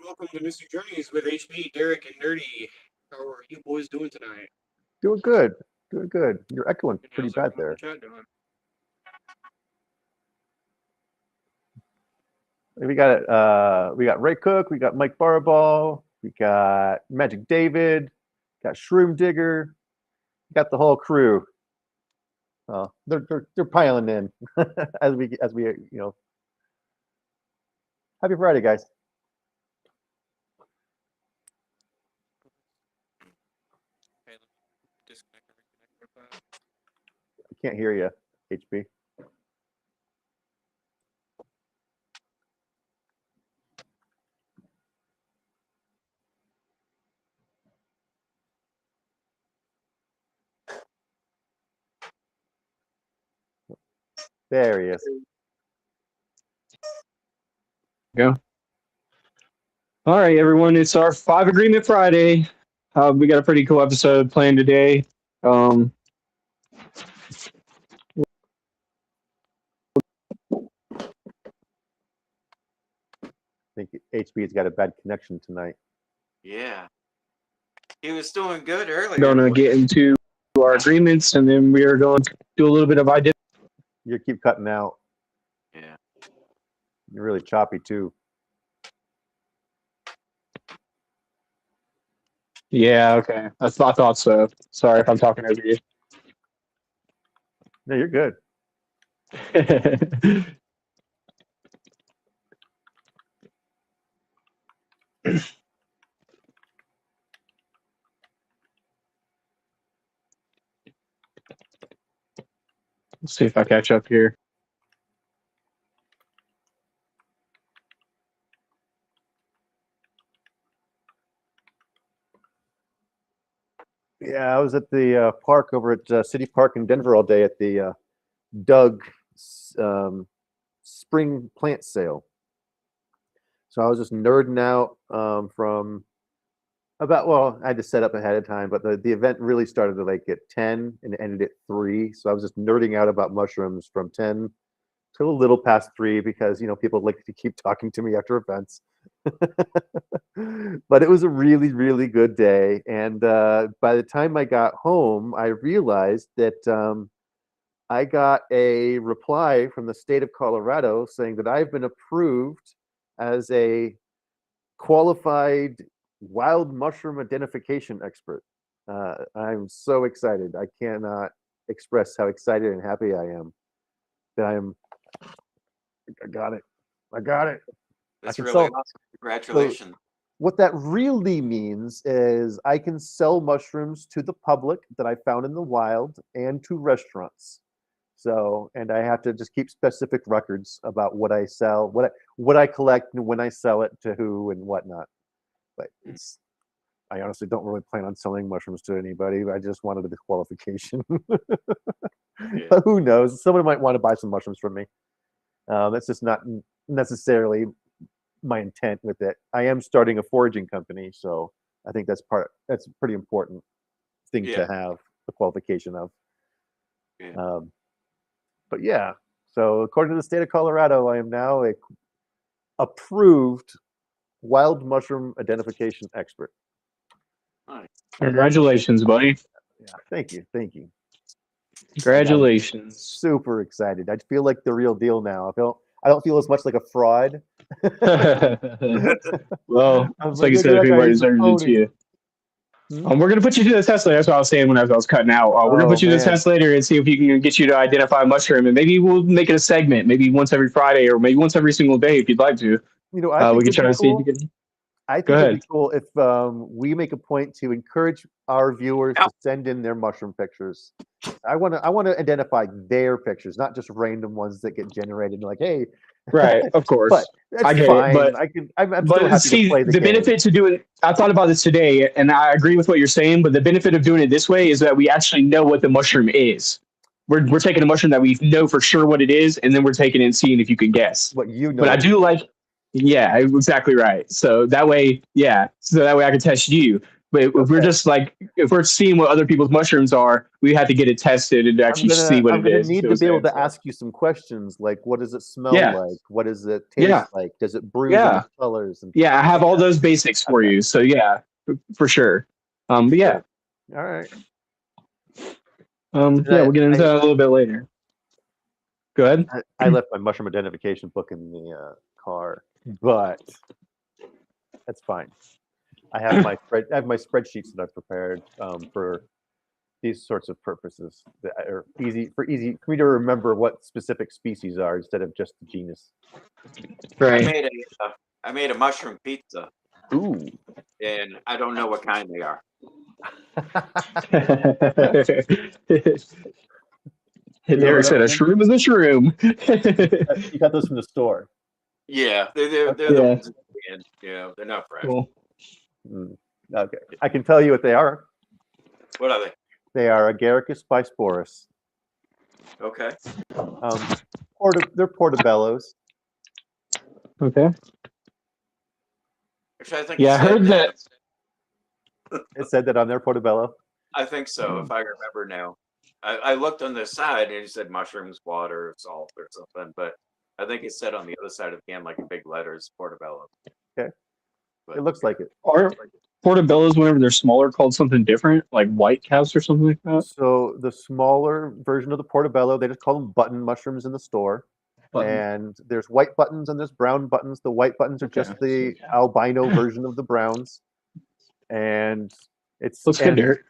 Welcome to Mystic Journeys with HB, Derek, and Nerdy. How are you boys doing tonight? Doing good. Doing good. You're echoing And pretty how's bad everyone in there. the chat doing? We got Ray Cook, we got Mike Barball, we got Magic David, got Shroom Digger, got the whole crew. They're piling in as we. Happy Friday, guys. Okay, let me disconnect and reconnect with that. I can't hear you, HB. There he is. Go. All right, everyone. It's our 5 Agreement Friday. We got a pretty cool episode planned today. I think HB's got a bad connection tonight. Yeah. He was doing good earlier. Going to get into our agreements, and then we are going to do a little bit of identity. You keep cutting out. Yeah. You're really choppy too. Yeah, okay. I thought so. Sorry if I'm talking over you. No, you're good. Let's see if I catch up here. Yeah, I was at the park over at City Park in Denver all day at the Doug spring plant sale. So I was just nerding out I had to set up ahead of time, but the event really started at 10 and it ended at 3. So I was just nerding out about mushrooms from 10 to a little past 3 because, people like to keep talking to me after events. But it was a really, really good day. And by the time I got home, I realized that I got a reply from the state of Colorado saying that I've been approved as a qualified wild mushroom identification expert. I'm so excited. I cannot express how excited and happy I am that I got it. I got it. That's can really sell- awesome. Congratulations. What that really means is I can sell mushrooms to the public that I found in the wild and to restaurants. So, and I have to just keep specific records about what I sell, what I collect, and when I sell it to who and whatnot. But I honestly don't really plan on selling mushrooms to anybody. I just wanted the qualification. Yeah. But who knows? Someone might want to buy some mushrooms from me. That's just not necessarily my intent with it. I am starting a foraging company, so I think that's a pretty important thing Yeah. to have the qualification of. Yeah. But yeah, so according to the state of Colorado, I am now a approved wild mushroom identification expert. Congratulations, buddy. Yeah, thank you. Congratulations. Super excited. I feel like the real deal now. I don't feel as much like a fraud. Well, I'm it's like you said, that guy everybody is a deserves it to phony. you. We're going to put you to the test later. That's what I was saying when I was cutting out. We're going to put you to the man. test later and see if we can get you to identify a mushroom. And maybe we'll make it a segment, maybe once every Friday or maybe once every single day if you'd like to. I think We can try to see cool. if you can. I think Go it'd ahead. be cool if we make a point to encourage our viewers to send in their mushroom pictures. I want to identify their pictures, not just random ones that get generated. Like, hey, Right, of course. but that's I get fine. it, but I'm still happy see, to play the game. benefit to doing. I thought about this today, and I agree with what you're saying. But the benefit of doing it this way is that we actually know what the mushroom is. We're taking a mushroom that we know for sure what it is, and then we're taking it and seeing if you can guess. What you know. But I do like, yeah, exactly right. So that way, I can test you. But if we're just like, if we're seeing what other people's mushrooms are, we have to get it tested and actually see what I'm it gonna is. need So to be able it's- to ask you some questions, like what does it smell Yeah. like? What does it taste Yeah. like? Does it bruise Yeah. any colors? And Yeah, I have all those basics for Okay. you. So yeah, for sure. But yeah, all right. yeah, we'll get into that a little bit later. Go ahead. I left my mushroom identification book in the car, but that's fine. I have my spreadsheets that I've prepared for these sorts of purposes that are easy for me to remember what specific species are instead of just the genus. Right. I made a mushroom pizza, Ooh. and I don't know what kind they are. Derek said a shroom is a shroom. You got those from the store. Yeah, they're the Yeah. ones at the end. Yeah, they're not fresh. Cool. Okay, I can tell you what they are. What are they? They are Agaricus bisporus. Okay. They're portobellos. Okay. Actually, I think Yeah, it I heard said that. It said that on their portobello. I think so, if I remember now. I looked on the side and it said mushrooms, water, salt, or something, but I think it said on the other side of the can, like in big letters, portobello. Okay. But It looks like it. Are portobellos, whenever they're smaller, called something different, like white caps or something like that? So the smaller version of the portobello, they just call them button mushrooms in the store. And there's white buttons and there's brown buttons. The white buttons are just the albino version of the browns. And it's Looks good, Derek.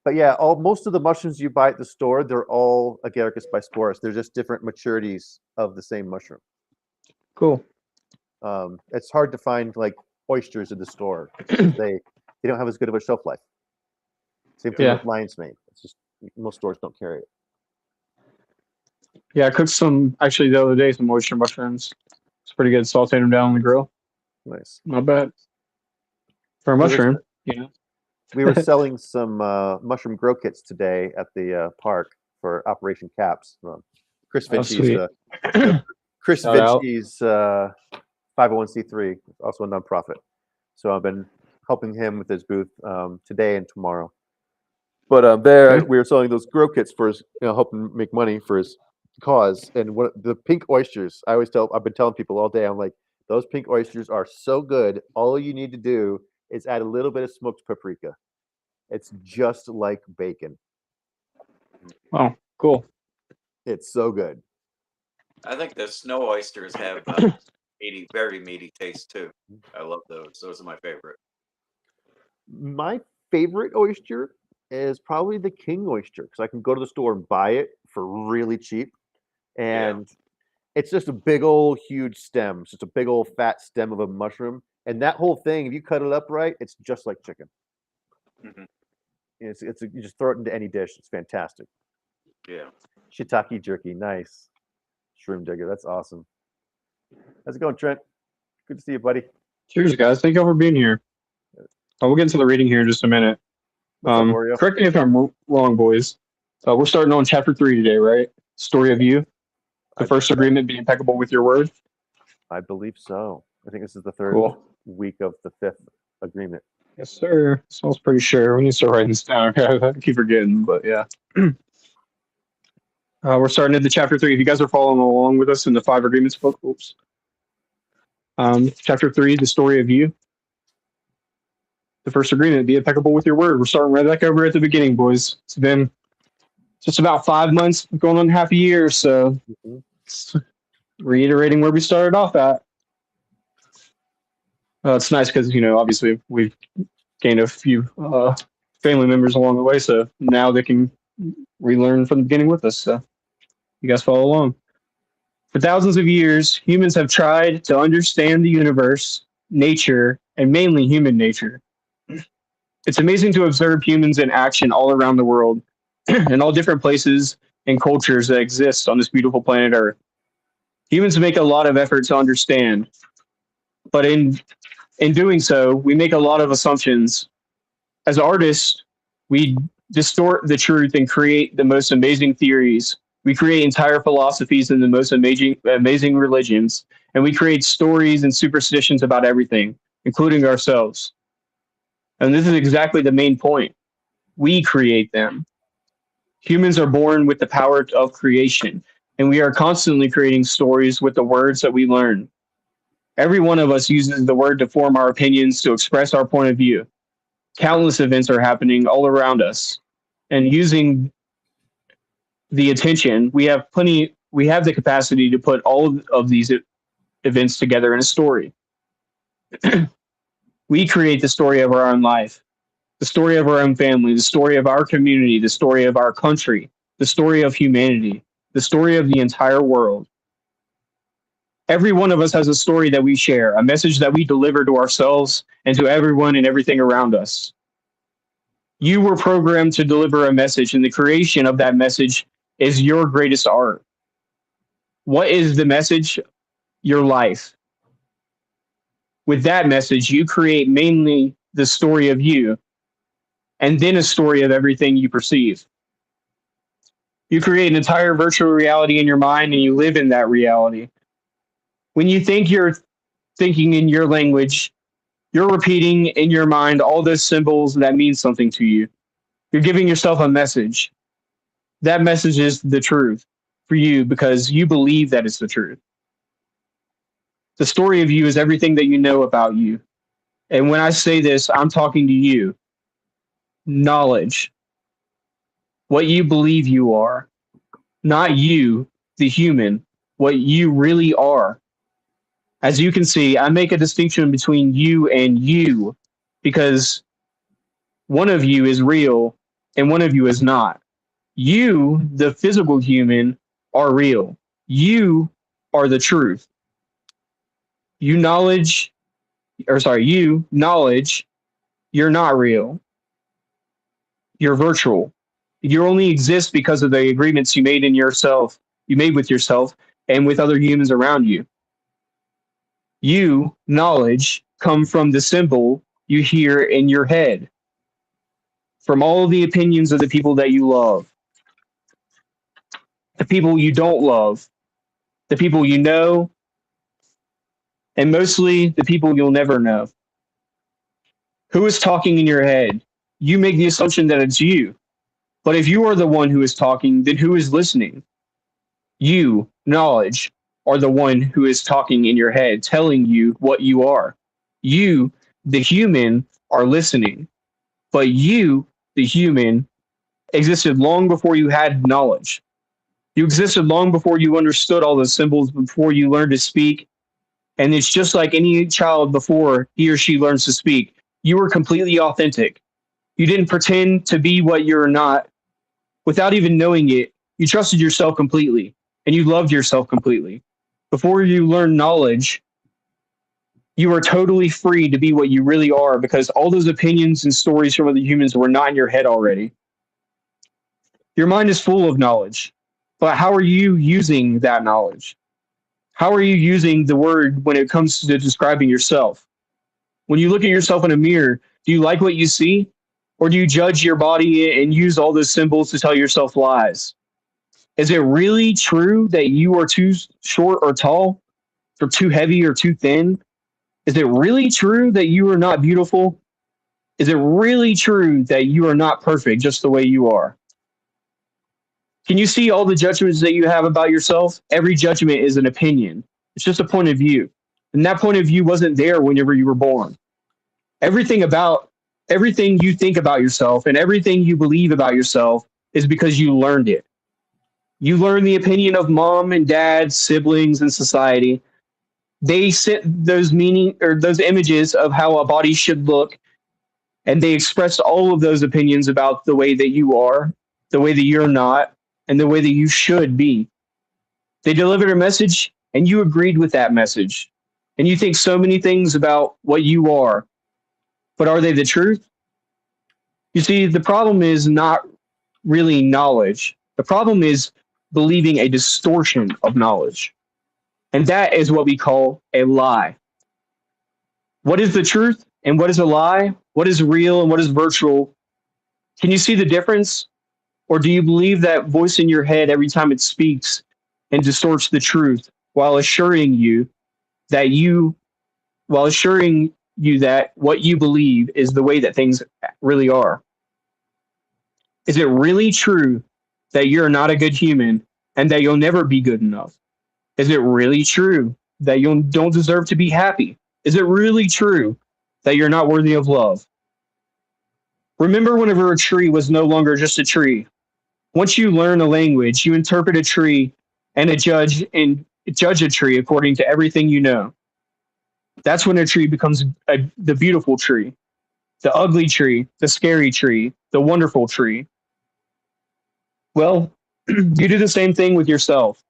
But yeah, most of the mushrooms you buy at the store, they're all Agaricus bisporus. They're just different maturities of the same mushroom. Cool. It's hard to find like oysters in the store. They don't have as good of a shelf life. Same thing with lion's mane. It's just most stores don't carry it. Yeah, I cooked some actually the other day, some oyster mushrooms. It's pretty good. Sauteed them down on the grill. Nice. Not bad. For a mushroom, you know. We were selling some mushroom grow kits today at the park for Operation Caps. Chris Vinci's Chris Shout out. Vinci's 501c3, also a nonprofit. So I've been helping him with his booth today and tomorrow. But we were selling those grow kits for his, helping make money for his cause. And the pink oysters, I've been telling people all day, I'm like, those pink oysters are so good. All you need to do is add a little bit of smoked paprika. It's just like bacon. Oh, cool. It's so good. I think the snow oysters have very meaty taste too. I love those. Those are my favorite. My favorite oyster is probably the king oyster because I can go to the store and buy it for really cheap. And it's just a big old huge stem. It's just a big old fat stem of a mushroom. And that whole thing, if you cut it up right, it's just like chicken. Mm-hmm. You just throw it into any dish. It's fantastic. Yeah. Shiitake jerky, nice. Shroom digger, that's awesome. How's it going, Trent? Good to see you, buddy. Cheers, guys. Thank y'all for being here. We'll get into the reading here in just a minute. What's up, Oreo? Correct me if I'm wrong, boys. We're starting on chapter 3 today, right? Story of you. The first agreement, be impeccable with your word. I believe so. I think this is the third week of the 5th agreement. Yes, sir. Smells pretty sure. We need to start writing this down. I keep forgetting, but yeah. We're starting at the chapter 3. If you guys are following along with us in the 5 agreements book, chapter 3, the story of you. The first agreement, be impeccable with your word. We're starting right back over at the beginning, boys. It's been just about 5 months, going on half a year, so reiterating where we started off at. It's nice because, obviously we've gained a few family members along the way, so now they can relearn from the beginning with us. So you guys follow along. For thousands of years, humans have tried to understand the universe, nature, and mainly human nature. It's amazing to observe humans in action all around the world, in all different places and cultures that exist on this beautiful planet Earth. Humans make a lot of effort to understand, but in doing so, we make a lot of assumptions. As artists, we distort the truth and create the most amazing theories. We create entire philosophies and the most amazing religions, and we create stories and superstitions about everything, including ourselves. And this is exactly the main point. We create them. Humans are born with the power of creation, and we are constantly creating stories with the words that we learn. Every one of us uses the word to form our opinions, to express our point of view. Countless events are happening all around us, and using the attention, we have the capacity to put all of these events together in a story. We create the story of our own life, the story of our own family, the story of our community, the story of our country, the story of humanity, the story of the entire world. Every one of us has a story that we share, a message that we deliver to ourselves and to everyone and everything around us. You were programmed to deliver a message, and the creation of that message is your greatest art. What is the message? Your life. With that message, you create mainly the story of you, and then a story of everything you perceive. You create an entire virtual reality in your mind, and you live in that reality. When you think you're thinking in your language, you're repeating in your mind all those symbols that mean something to you. You're giving yourself a message. That message is the truth for you because you believe that it's the truth. The story of you is everything that you know about you. And when I say this, I'm talking to you. Knowledge. What you believe you are. Not you, the human. What you really are. As you can see, I make a distinction between you and you because one of you is real and one of you is not. You, the physical human, are real. You are the truth. You knowledge, you're not real. You're virtual. You only exist because of the agreements you made with yourself and with other humans around you. You, knowledge, come from the symbol you hear in your head, from all of the opinions of the people that you love, the people you don't love, the people you know, and mostly the people you'll never know. Who is talking in your head? You make the assumption that it's you. But if you are the one who is talking, then who is listening? You, knowledge, are the one who is talking in your head, telling you what you are. You, the human, are listening. But you, the human, existed long before you had knowledge. You existed long before you understood all the symbols, before you learned to speak. And it's just like any child before he or she learns to speak. You were completely authentic. You didn't pretend to be what you're not. Without even knowing it, you trusted yourself completely and you loved yourself completely. Before you learned knowledge, you were totally free to be what you really are because all those opinions and stories from other humans were not in your head already. Your mind is full of knowledge, but how are you using that knowledge? How are you using the word when it comes to describing yourself? When you look at yourself in a mirror, do you like what you see? Or do you judge your body and use all those symbols to tell yourself lies? Is it really true that you are too short or tall, or too heavy or too thin? Is it really true that you are not beautiful? Is it really true that you are not perfect just the way you are? Can you see all the judgments that you have about yourself? Every judgment is an opinion. It's just a point of view. And that point of view wasn't there whenever you were born. Everything you think about yourself and everything you believe about yourself is because you learned it. You learned the opinion of mom and dad, siblings, and society. They sent those those images of how a body should look, and they expressed all of those opinions about the way that you are, the way that you're not, and the way that you should be. They delivered a message, and you agreed with that message. And you think so many things about what you are, but are they the truth? You see, the problem is not really knowledge. The problem is believing a distortion of knowledge. And that is what we call a lie. What is the truth and what is a lie? What is real and what is virtual? Can you see the difference? Or do you believe that voice in your head every time it speaks and distorts the truth while assuring you that what you believe is the way that things really are? Is it really true that you're not a good human and that you'll never be good enough? Is it really true that you don't deserve to be happy? Is it really true that you're not worthy of love? Remember whenever a tree was no longer just a tree. Once you learn a language, you interpret a tree and judge a tree according to everything you know. That's when a tree becomes the beautiful tree, the ugly tree, the scary tree, the wonderful tree. Well, you do the same thing with yourself.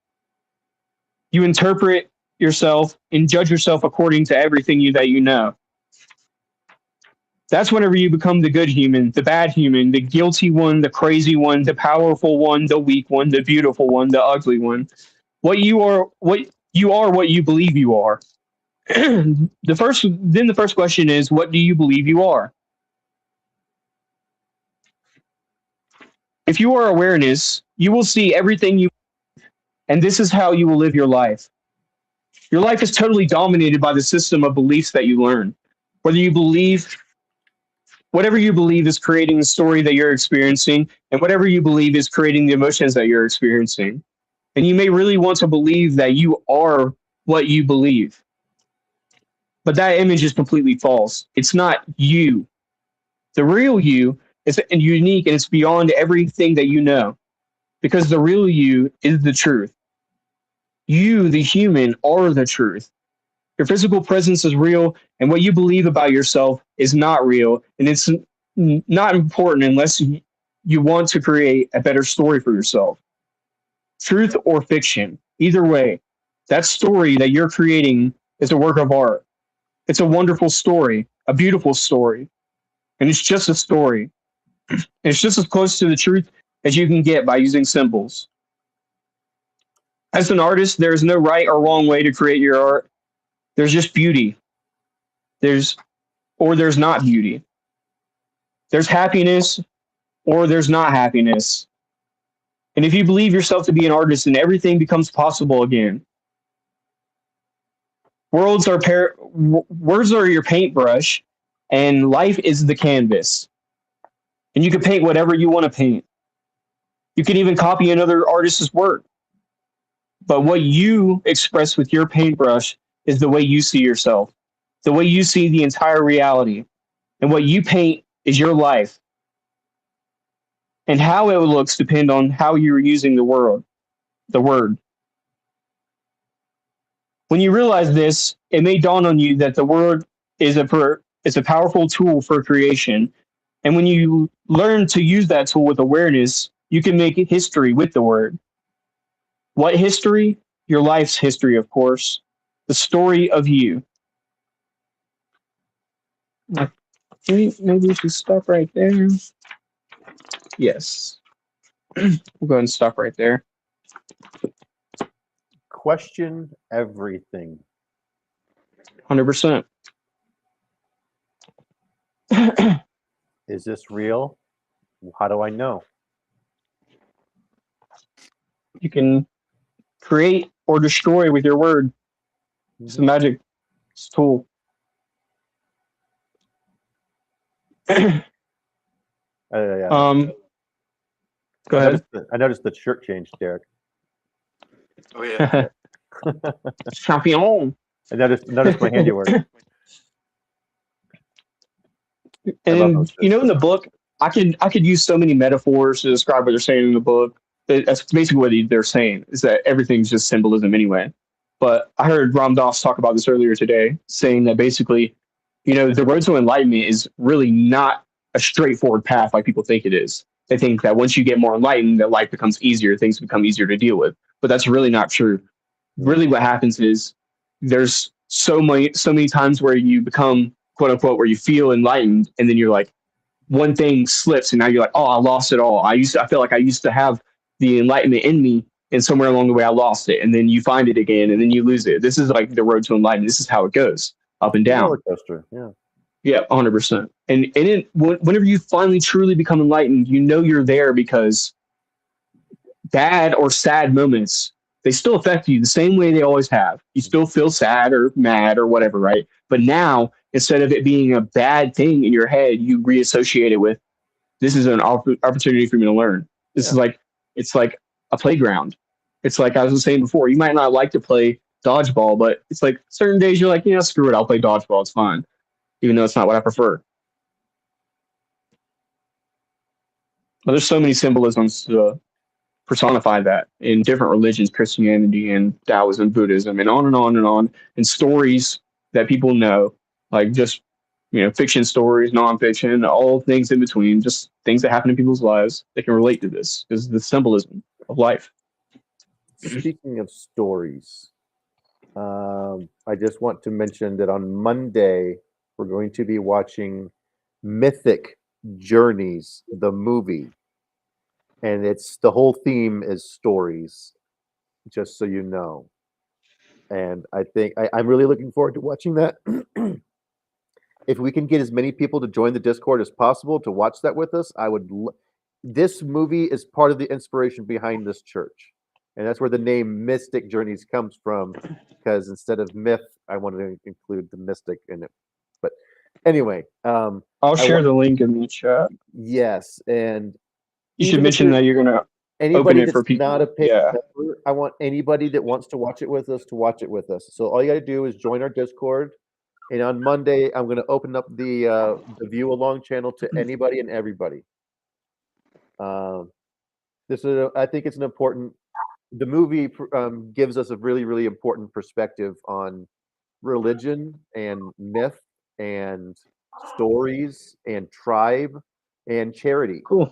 You interpret yourself and judge yourself according to everything that you know. That's whenever you become the good human, the bad human, the guilty one, the crazy one, the powerful one, the weak one, the beautiful one, the ugly one. What you are, what you believe you are. The first question is, what do you believe you are? If you are awareness, you will see everything you, and this is how you will live your life. Your life is totally dominated by the system of beliefs that you learn. Whatever you believe is creating the story that you're experiencing, and whatever you believe is creating the emotions that you're experiencing. And you may really want to believe that you are what you believe. But that image is completely false. It's not you. The real you is unique and it's beyond everything that you know. Because the real you is the truth. You, the human, are the truth. Your physical presence is real, and what you believe about yourself is not real, and it's not important unless you want to create a better story for yourself. Truth or fiction, either way, that story that you're creating is a work of art. It's a wonderful story, a beautiful story, and it's just a story. And it's just as close to the truth as you can get by using symbols. As an artist, there is no right or wrong way to create your art. There's just beauty. There's not beauty. There's happiness or there's not happiness. And if you believe yourself to be an artist, then everything becomes possible again. Words are your paintbrush, and life is the canvas. And you can paint whatever you want to paint. You can even copy another artist's work. But what you express with your paintbrush is the way you see yourself, the way you see the entire reality. And what you paint is your life. And how it looks depend on how you're using the word. When you realize this, it may dawn on you that the word is a powerful tool for creation. And when you learn to use that tool with awareness, you can make history with the word. What history? Your life's history, of course. The story of you. Maybe we should stop right there. Yes. We'll go ahead and stop right there. Question everything. 100%. Is this real? How do I know? You can create or destroy with your word. It's a magic tool. Yeah. Go ahead. I noticed the shirt changed, Derek. Oh yeah. Champion. I noticed my handiwork. And in the book, I could use so many metaphors to describe what they're saying in the book. That's basically what they're saying, is that everything's just symbolism anyway. But I heard Ram Dass talk about this earlier today, saying that basically, the road to enlightenment is really not a straightforward path like people think it is. They think that once you get more enlightened, that life becomes easier, things become easier to deal with. But that's really not true. Really what happens is there's so many times where you become, quote unquote, where you feel enlightened, and then you're like, one thing slips, and now you're like, oh, I lost it all. I feel like I used to have the enlightenment in me, and somewhere along the way I lost it, and then you find it again, and then you lose it. This is like the road to enlightenment. This is how it goes, up and down. Roller coaster, yeah. Yeah, 100%. And whenever you finally truly become enlightened, you're there because bad or sad moments they still affect you the same way they always have. You still feel sad or mad or whatever, right? But now, instead of it being a bad thing in your head, you reassociate it with this is an opportunity for me to learn. This Yeah. is like it's like a playground. It's like I was saying before. You might not like to play dodgeball, but it's like certain days you're like, screw it, I'll play dodgeball. It's fine, even though it's not what I prefer. But there's so many symbolisms to personify that in different religions, Christianity and Taoism, Buddhism, and on, and stories that people know, like just fiction stories, nonfiction, all things in between, just things that happen in people's lives that can relate to this is the symbolism of life. Speaking of stories, I just want to mention that on Monday we're going to be watching Mythic Journeys, the movie, and the whole theme is stories. Just so you know, and I think I'm really looking forward to watching that. If we can get as many people to join the Discord as possible to watch that with us, I would. This movie is part of the inspiration behind this church, and that's where the name Mystic Journeys comes from. Because instead of myth, I wanted to include the mystic in it. But anyway, I'll share the link in the chat. Yes, and you should mention that you're gonna anybody open it that's for people. not a paid member, I want anybody that wants to watch it with us to watch it with us. So all you got to do is join our Discord. And on Monday, I'm going to open up the view along channel to anybody and everybody. I think it's an important. The movie gives us a really, really important perspective on religion and myth and stories and tribe and charity. Cool.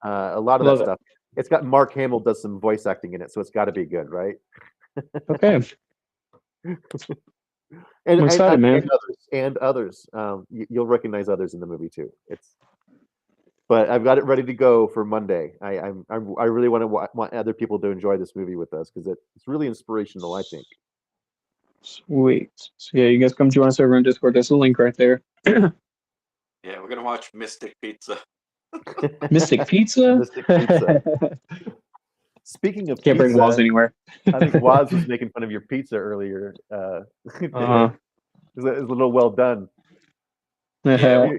A lot of that stuff. It's got Mark Hamill does some voice acting in it, so it's got to be good, right? Okay. And, I'm excited, man. And others. You'll recognize others in the movie too. But I've got it ready to go for Monday. I really want other people to enjoy this movie with us because it's really inspirational, I think. Sweet. So yeah, you guys come join us over on Discord. There's a link right there. Yeah, we're gonna watch Mystic Pizza. Mystic Pizza. Mystic Pizza. Speaking of can't bring Waz anywhere. I think Waz was making fun of your pizza earlier. It was a little well done. Yeah,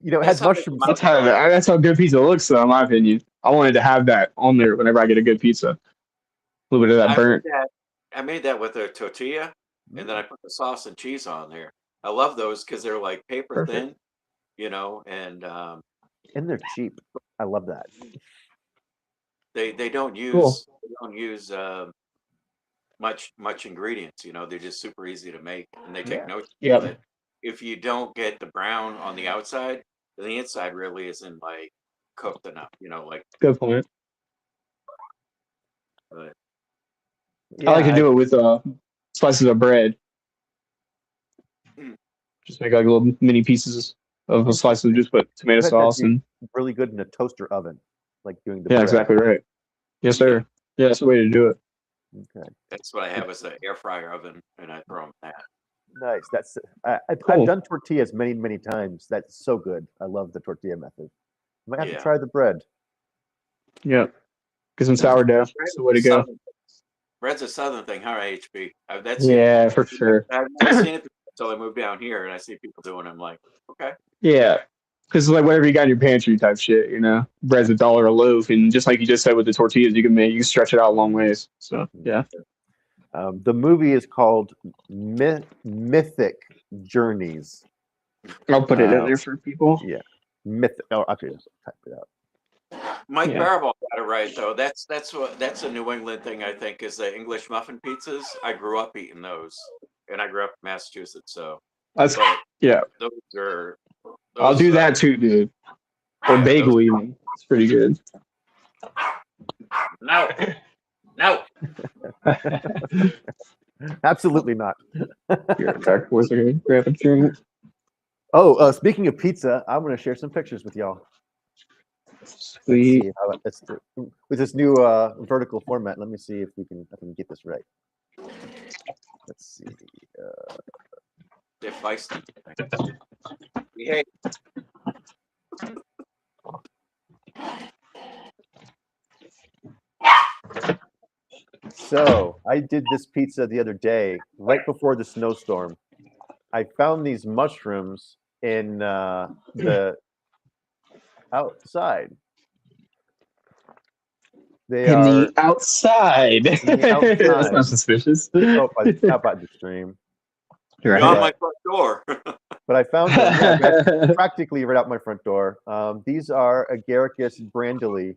it has mushrooms. That's how good pizza looks, though, in my opinion. I wanted to have that on there whenever I get a good pizza. A little bit of that burnt. I made that with a tortilla, and then I put the sauce and cheese on there. I love those because they're like paper thin, and they're cheap. I love that. They don't use much ingredients. They're just super easy to make, and they take no time. Yeah. If you don't get the brown on the outside, then the inside really isn't like cooked enough. Good point. But, I like to do it with slices of bread. Just make like little mini pieces of a slice of just put tomato sauce and really good in a toaster oven, like doing the bread. Exactly right. Yes, sir. Yeah, that's the way to do it. Okay. That's what I have as an air fryer oven, and I throw them in that. Nice. That's I've done tortillas many times. That's so good. I love the tortilla method. I might have to try the bread. Yeah. Get some sourdough. That's the way to go. Bread's a southern thing, huh, HB? For sure. I've never seen it until I moved down here, and I see people doing it. I'm like, okay. Yeah. Because like whatever you got in your pantry type shit, bread's $1 a loaf, and just like you just said with the tortillas, you can stretch it out a long ways. So yeah. The movie is called Mythic Journeys. I'll put it in there for people. Yeah, Mythic. Oh, okay, just type it out. Mike Baribault got it right though. That's a New England thing, I think, is the English muffin pizzas. I grew up eating those, and I grew up in Massachusetts, so those are. I'll do that too, dude. Or bagel even. It's pretty good. No. Absolutely not. Here, grab a drink. Oh, speaking of pizza, I'm going to share some pictures with y'all. Sweet. With this new vertical format, let me see if I can get this right. Let's see. They're feisty. Hey. So I did this pizza the other day, right before the snowstorm. I found these mushrooms in the outside. They In are the outside. the That's outside. not suspicious. out by the stream. Right. Beyond Yeah. my front door. But I found them practically right out my front door. These are Agaricus brandley.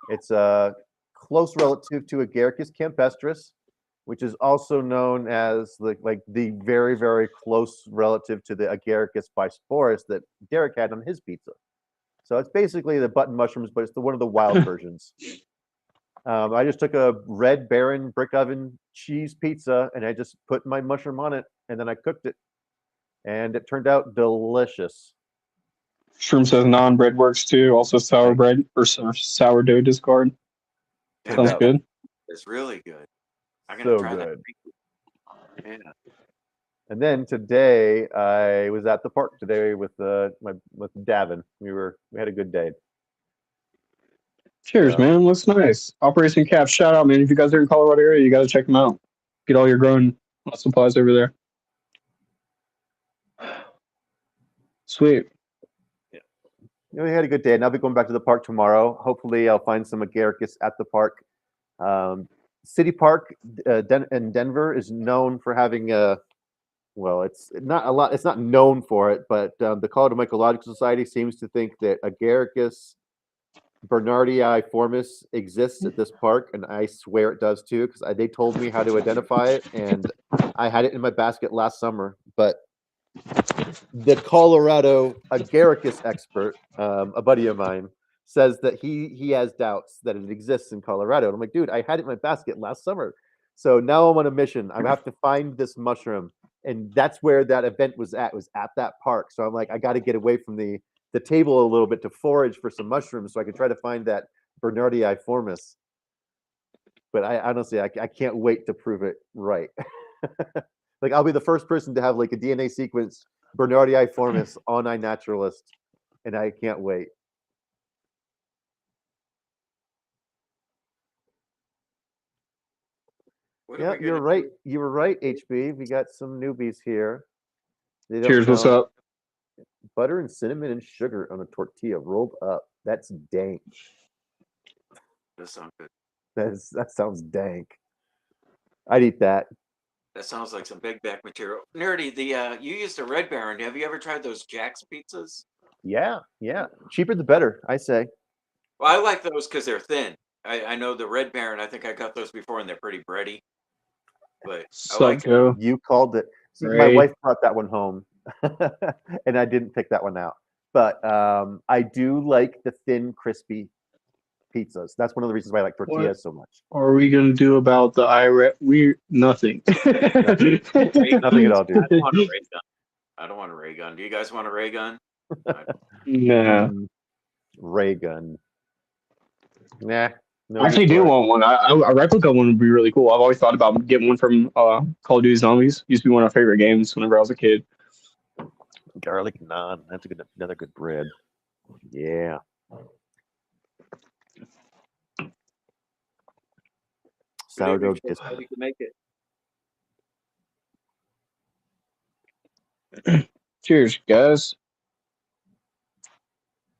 It's a close relative to Agaricus campestris, which is also known as like the very, very close relative to the Agaricus bisporus that Derek had on his pizza. So it's basically the button mushrooms, but it's one of the wild versions. I just took a Red Baron brick oven cheese pizza and I just put my mushroom on it and then I cooked it. And it turned out delicious. Shroom says non-bread works too. Also sour bread or sourdough discard. Sounds out. good. It's really good. I'm So gonna try good. that. Yeah. And then today I was at the park today with with Davin. We had a good day. Cheers, Yeah. man. Looks nice. Operation Cap, shout out, man. If you guys are in Colorado area, you got to check them out. Get all your growing supplies over there. Sweet. We had a good day, and I'll be going back to the park tomorrow. Hopefully, I'll find some Agaricus at the park. City Park in Denver is known for having it's not a lot. It's not known for it, but the Colorado Mycological Society seems to think that Agaricus bernardii exists at this park, and I swear it does too, because they told me how to identify it, and I had it in my basket last summer. But the Colorado Agaricus expert, a buddy of mine, says that he has doubts that it exists in Colorado. And I'm like, dude, I had it in my basket last summer. So now I'm on a mission. I have to find this mushroom. And that's where that event was at. It was at that park. So I'm like, I got to get away from the table a little bit to forage for some mushrooms so I can try to find that bernardii. But I honestly, I can't wait to prove it right. Like, I'll be the first person to have like a DNA sequence bernardii on iNaturalist, and I can't wait. Yeah, you're right. You were right, HB. We got some newbies here. Cheers, what's up? Butter and cinnamon and sugar on a tortilla rolled up. That's dank. That sounds good. That sounds dank. I'd eat that. That sounds like some big back material. Nerdy, you used a Red Baron. Have you ever tried those Jack's pizzas? Yeah. Cheaper the better, I say. Well, I like those because they're thin. I know the Red Baron. I think I got those before, and they're pretty bready. But I like you called it. See, my wife brought that one home, and I didn't pick that one out. But I do like the thin, crispy pizzas. That's one of the reasons why I like tortillas so much. What are we gonna do about the nothing? Nothing at all, dude. I don't want a ray gun. Do you guys want a ray gun? Nah. Ray gun. Nah. No, I actually do want one. A replica one would be really cool. I've always thought about getting one from Call of Duty Zombies. Used to be one of my favorite games whenever I was a kid. Garlic naan. That's another good bread. Yeah. Sourdough disc. We can make it. Cheers, guys.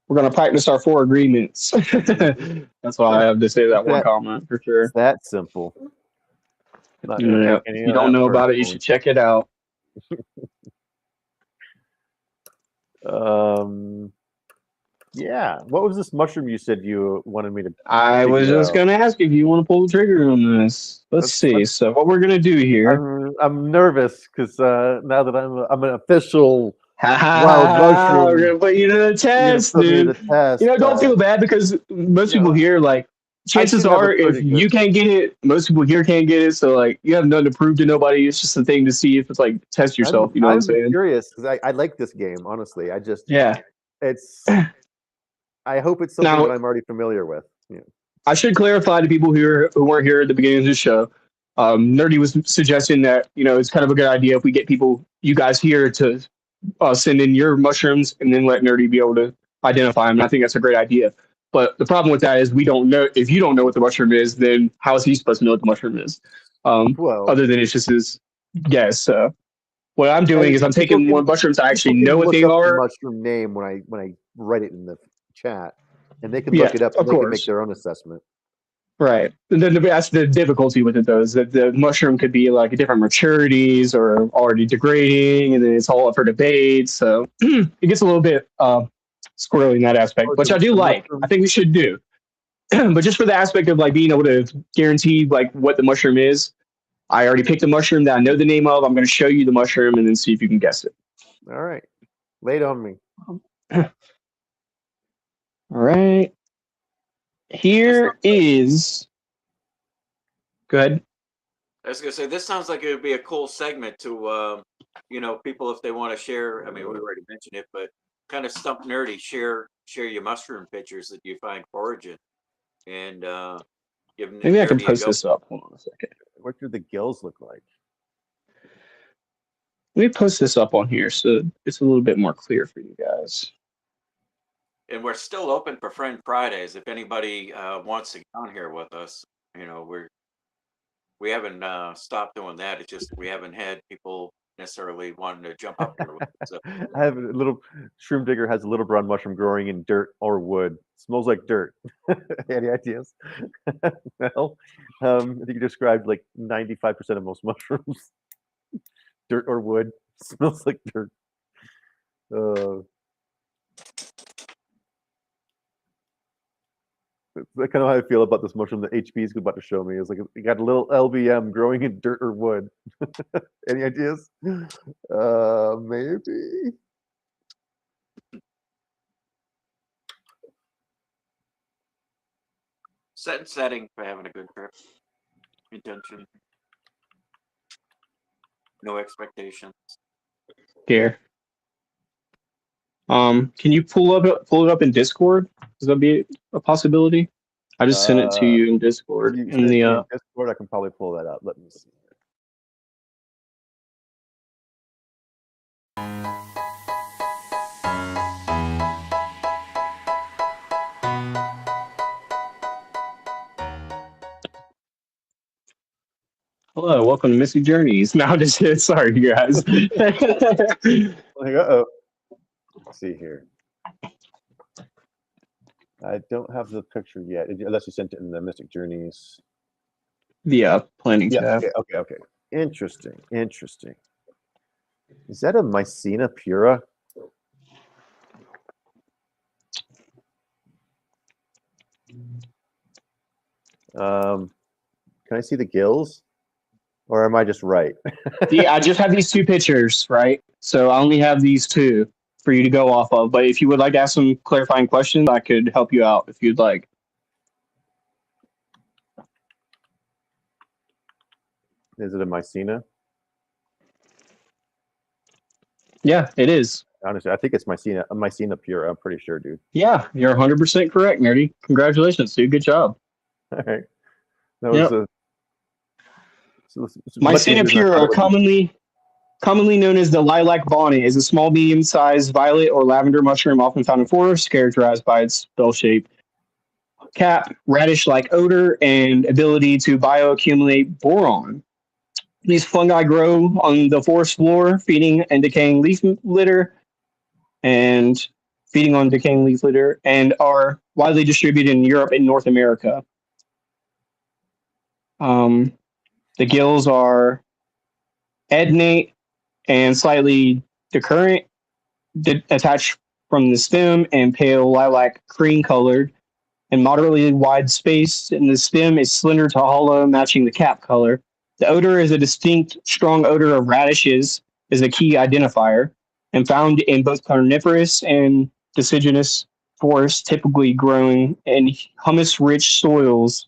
We're gonna practice our 4 agreements. That's all I have to say. That one comment for sure. It's that simple. Yeah. If you don't know about it, you should check it out. Yeah. What was this mushroom you said you wanted me to? I was just gonna ask if you want to pull the trigger on this. Let's see. So what we're gonna do here? I'm nervous because now that I'm an official. Wild mushroom. We're gonna put you to the test, dude. Don't feel bad because most people here, like, chances are, if you can't get it, most people here can't get it. So, like, you have nothing to prove to nobody. It's just a thing to see if it's like test yourself. You know what I'm saying? I'm curious because I like this game. Honestly, it's. I hope it's something that I'm already familiar with. Yeah. I should clarify to people who weren't here at the beginning of the show. Nerdy was suggesting that it's kind of a good idea if we get you guys here to. Send in your mushrooms and then let Nerdy be able to identify them. And I think that's a great idea. But the problem with that is we don't know. If you don't know what the mushroom is, then how is he supposed to know what the mushroom is? Whoa. Other than it's just his guess. So what I'm doing is I'm People taking can- more mushrooms I actually People can know what look they up the are. mushroom name when I write it in the chat, and they can Yeah, look it up and of they can make course. their own assessment. Right. And then that's the difficulty with it, though, is that the mushroom could be like different maturities or already degrading, and then it's all up for debate. So it gets a little bit squirrely in that aspect, Oh, which I do the like. mushroom- I think we should do. But just for the aspect of like being able to guarantee like what the mushroom is, I already picked a mushroom that I know the name of. I'm going to show you the mushroom and then see if you can guess it. All right, lay it on me. All right. Here is. Go ahead. I was gonna say this sounds like it would be a cool segment to, people if they want to share. I mean, we already mentioned it, but kind of stump nerdy. Share your mushroom pictures that you find foraging, and give Maybe I can nerdy a post go. this up. Hold on a second. What do the gills look like? Let me post this up on here so it's a little bit more clear for you guys. And we're still open for Friend Fridays. If anybody wants to get on here with us, we haven't stopped doing that. It's just we haven't had people necessarily wanting to jump up here with us. So, I have a little Shroom Digger has a little brown mushroom growing in dirt or wood. Smells like dirt. Any ideas? Well, I think you described like 95% of most mushrooms. Dirt or wood. Smells like dirt. That's kind of how I feel about this mushroom that HB is about to show me. It's like it got a little LBM growing in dirt or wood. Any ideas? Maybe. set and setting for having a good trip. Intention. No expectations. Here. Can you pull it up in Discord? Does that be a possibility? I just sent it to you in Discord. You In sent it the to me in Discord. I can probably pull that out. Let me see. hello, welcome to Mystic Journeys. Now just sorry, you guys. Like, uh-oh. Let's see here. I don't have the picture yet, unless you sent it in the Mystic Journeys. The planning Yeah. tab. Okay. Interesting. Is that a Mycena pura? Can I see the gills, or am I just right? Yeah, I just have these two pictures, right? So I only have these two for you to go off of. But if you would like to ask some clarifying questions, I could help you out if you'd like. Is it a Mycena? Yeah, it is. Honestly, I think it's a Mycena pura. I'm pretty sure, dude. Yeah, you're 100% correct, Nerdy. Congratulations, dude. Good job. All right. That was Yep. much easier Mycena than I pura, thought it would be. commonly known as the lilac bonnet, is a small, medium-sized violet or lavender mushroom often found in forests, characterized by its bell-shaped cap, radish-like odor, and ability to bioaccumulate boron. These fungi grow on the forest floor, feeding on decaying leaf litter, and are widely distributed in Europe and North America. The gills are adnate and slightly decurrent, attached from the stem, and pale lilac cream colored and moderately wide spaced, and the stem is slender to hollow, matching the cap color. The odor is a distinct, strong odor of radishes, is a key identifier, and found in both coniferous and deciduous forests, typically growing in humus-rich soils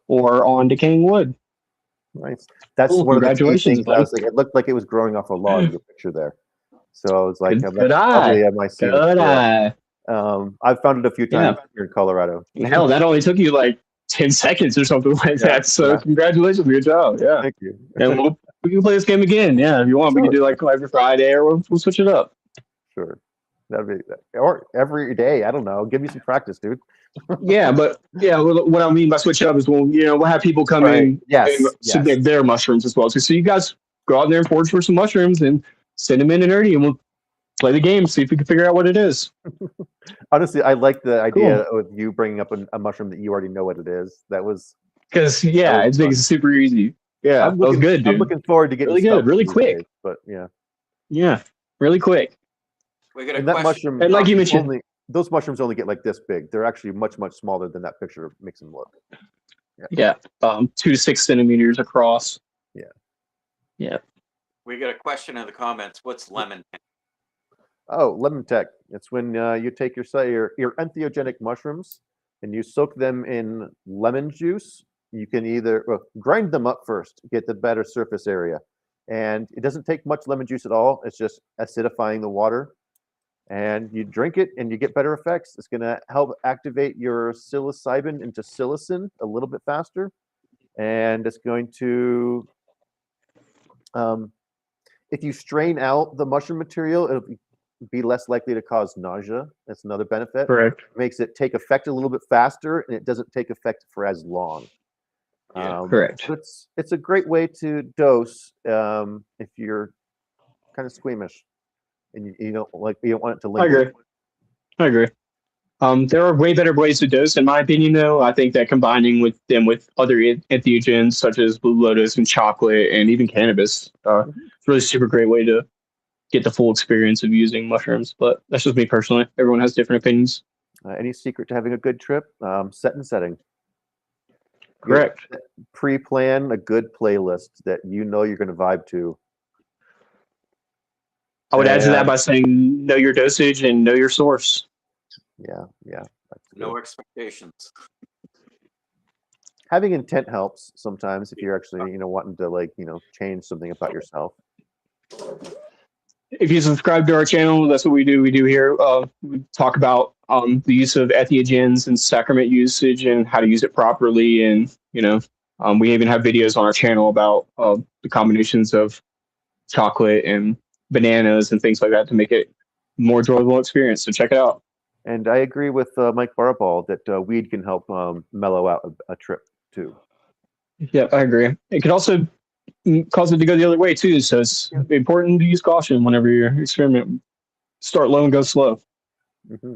or on decaying wood. Nice. That's Cool, one of the key congratulations, things. I buddy. was like, it looked like it was growing off a log. Your picture there. So I was like, Good that's probably a Mycena Good pura. eye. I've found it a few times here in Colorado. Hell, that only took you like 10 seconds or something like that. So congratulations, good job. Yeah. Thank you. And we can play this game again. Yeah, if you want, we can do like every Friday or we'll switch it up. Sure. That'd be, or every day. I don't know. Give me some practice, dude. Yeah, but yeah, what I mean by switch it up is we'll have people come Right. in Yes, and submit their mushrooms as well. So you guys go out there and forage for some mushrooms and send them in to Nerdy, and we'll play the game, see if we can figure out what it is. Honestly, I like the idea Cool. of you bringing up a mushroom that you already know what it is. That was Because that it was makes fun. it super easy. Yeah, I'm that was looking, good, I'm dude. looking forward to getting Really good, stumped really these quick. days, but yeah. Yeah, really quick. We got a And that question. mushroom, And like you mentioned, only those mushrooms only get like this big. They're actually much smaller than that picture makes them look. yeah, 2 to 6 centimeters across. Yeah. Yeah. We got a question in the comments. What's lemon? Oh, lemon tech. It's when you take your entheogenic mushrooms and you soak them in lemon juice. You can either grind them up first, get the better surface area. And it doesn't take much lemon juice at all. It's just acidifying the water. And you drink it and you get better effects. It's going to help activate your psilocybin into psilocin a little bit faster. And it's going to, if you strain out the mushroom material, it'll be less likely to cause nausea. That's another benefit. Correct. It makes it take effect a little bit faster, and it doesn't take effect for as long. Yeah. Correct. So it's a great way to dose if you're kind of squeamish and you don't want it to linger. I agree. There are way better ways to dose, in my opinion. Though I think that combining with other entheogens such as Blue Lotus and chocolate and even cannabis, it's really super great way to get the full experience of using mushrooms. But that's just me personally. Everyone has different opinions. Any secret to having a good trip? Set and setting. Correct. Pre-plan a good playlist that you know you're going to vibe to. I would add to that by saying know your dosage and know your source. Yeah. That's No good. expectations. Having intent helps sometimes if you're actually wanting to change something about yourself. If you subscribe to our channel, that's what we do. We do here. We talk about the use of entheogens and sacrament usage and how to use it properly. And we even have videos on our channel about the combinations of chocolate and bananas and things like that to make it a more enjoyable experience. So check it out. And I agree with Mike Barball that weed can help mellow out a trip too. Yeah, I agree. It could also cause it to go the other way too. So it's important to use caution whenever you're experimenting. Start low and go slow. Mm-hmm.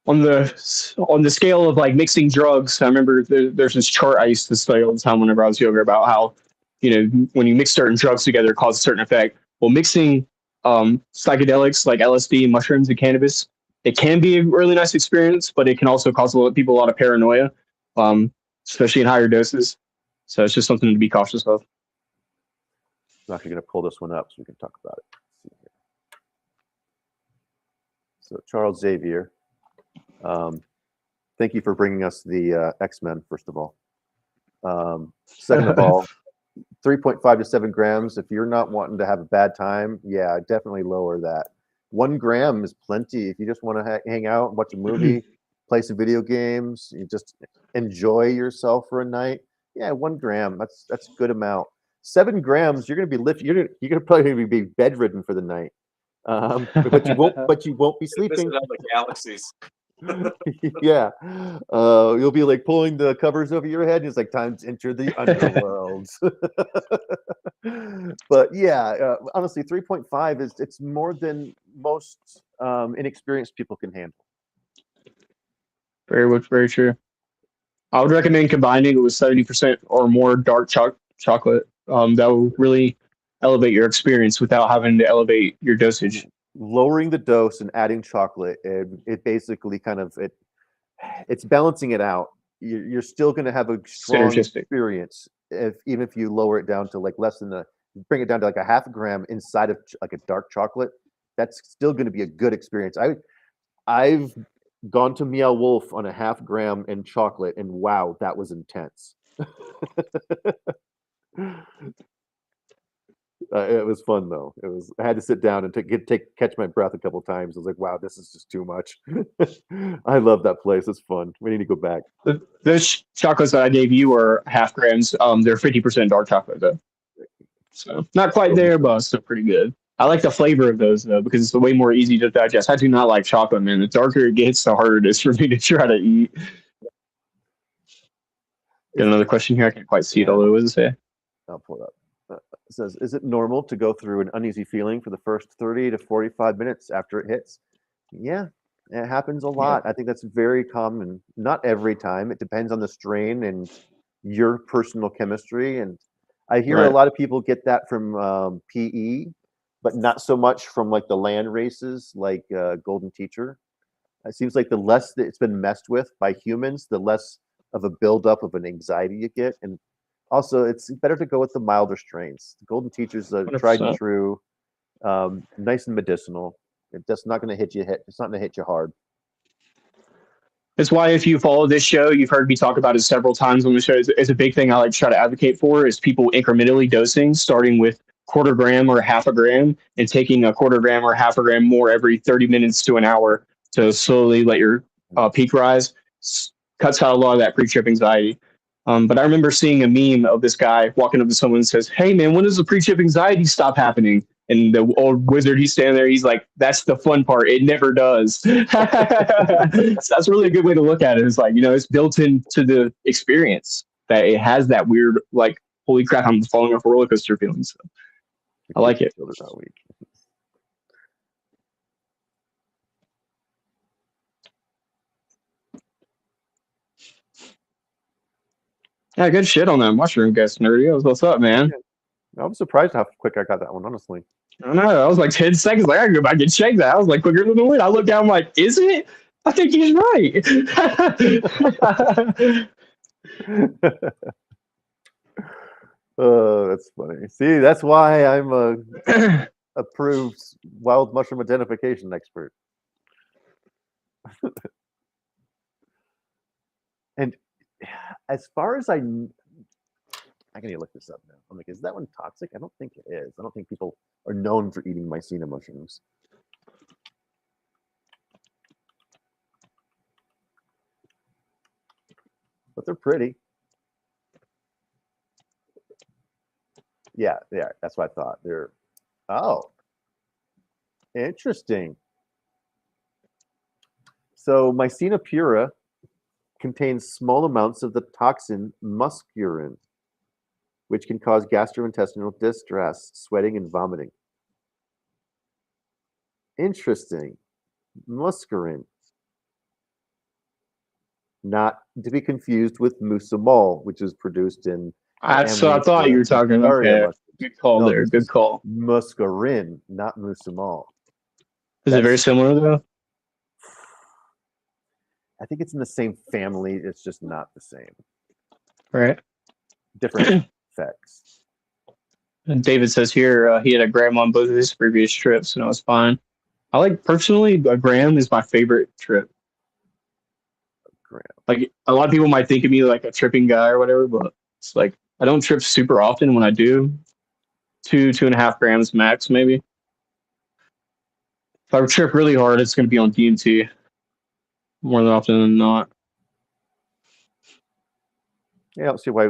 On the scale of like mixing drugs, I remember there's this chart I used to study all the time whenever I was younger about how when you mix certain drugs together, it causes a certain effect. Well, mixing psychedelics like LSD, mushrooms, and cannabis, it can be a really nice experience, but it can also cause people a lot of paranoia, especially in higher doses. So it's just something to be cautious of. I'm actually going to pull this one up so we can talk about it. Let's see here. So Charles Xavier, thank you for bringing us the X-Men, first of all. Second of all, 3.5 to 7 grams. If you're not wanting to have a bad time, yeah, definitely lower that. 1 gram is plenty. If you just want to hang out, watch a movie, play some video games, you just enjoy yourself for a night. Yeah, 1 gram. That's a good amount. 7 grams, you're gonna be probably be bedridden for the night. But you won't be sleeping. Visit other galaxies. Yeah, you'll be like pulling the covers over your head, and it's like time to enter the underworld. But yeah, honestly, 3.5 it's more than most inexperienced people can handle. Very true. I would recommend combining it with 70% or more dark chocolate. That will really elevate your experience without having to elevate your dosage. Lowering the dose and adding chocolate, it basically it's balancing it out. You're still going to have a strong experience even if you lower it down to like bring it down to like a half a gram inside of like a dark chocolate. That's still going to be a good experience. I've gone to Meow Wolf on a half gram in chocolate, and wow, that was intense. It was fun though. I had to sit down and catch my breath a couple times. I was like, wow, this is just too much. I love that place. It's fun. We need to go back. Those chocolates that I gave you are half grams. They're 50% dark chocolate though. So not quite there, but still pretty good. I like the flavor of those though because it's way more easy to digest. I do not like chocolate, man. The darker it gets, the harder it is for me to try to eat. Got another question here. I can't quite see it. Although, what does it say? I'll pull it up. It says, is it normal to go through an uneasy feeling for the first 30 to 45 minutes after it hits? Yeah, it happens a lot. I think that's very common. Not every time. It depends on the strain and your personal chemistry. And I hear a lot of people get that from PE, but not so much from like the land races like Golden Teacher. It seems like the less that it's been messed with by humans, the less of a buildup of an anxiety you get. And also, it's better to go with the milder strains. The Golden Teacher's a tried and true, nice and medicinal. It's just not going to hit you. It's not going to hit you hard. That's why if you follow this show, you've heard me talk about it several times on the show. It's a big thing I like to try to advocate for is people incrementally dosing, starting with 1/4 gram or 1/2 gram and taking a 1/4 gram or 1/2 gram more every 30 minutes to an hour to slowly let your peak rise. Cuts out a lot of that pre-trip anxiety. But I remember seeing a meme of this guy walking up to someone and says, "Hey man, when does the pre-trip anxiety stop happening?" And the old wizard, he's standing there. He's like, "That's the fun part. It never does." So that's really a good way to look at it. It's like, it's built into the experience that it has that weird, like, holy crap, I'm falling off a roller coaster feeling. So I like it. Yeah, good shit on that mushroom guest, Nerdy. What's up, man? I was surprised how quick I got that one, honestly. I don't know. I was like 10 seconds. Like, I gotta go back and check that. I was like quicker than the wind. I looked down, I'm like, is it? I think he's right. Oh, that's funny. See, that's why I'm a approved wild mushroom identification expert. And as far as I can look this up now. I'm like, is that one toxic? I don't think it is. I don't think people are known for eating Mycena mushrooms. But they're pretty. Yeah, they are. That's what I thought. Interesting. So Mycena pura contains small amounts of the toxin muscarine, which can cause gastrointestinal distress, sweating, and vomiting. Interesting. Muscarine. Not to be confused with mucimol, which is produced in. So I thought you were talking about. Okay. Good call there. Good call. Muscarine, not mucimol. Is it very similar though? I think it's in the same family. It's just not the same. Right. Different effects. And David says here he had a gram on both of his previous trips, and it was fine. I like personally a gram is my favorite trip. Like a lot of people might think of me like a tripping guy or whatever, but it's like I don't trip super often. When I do, 2.5 grams max, maybe. If I trip really hard, it's going to be on DMT more than often than not. Yeah, I don't see why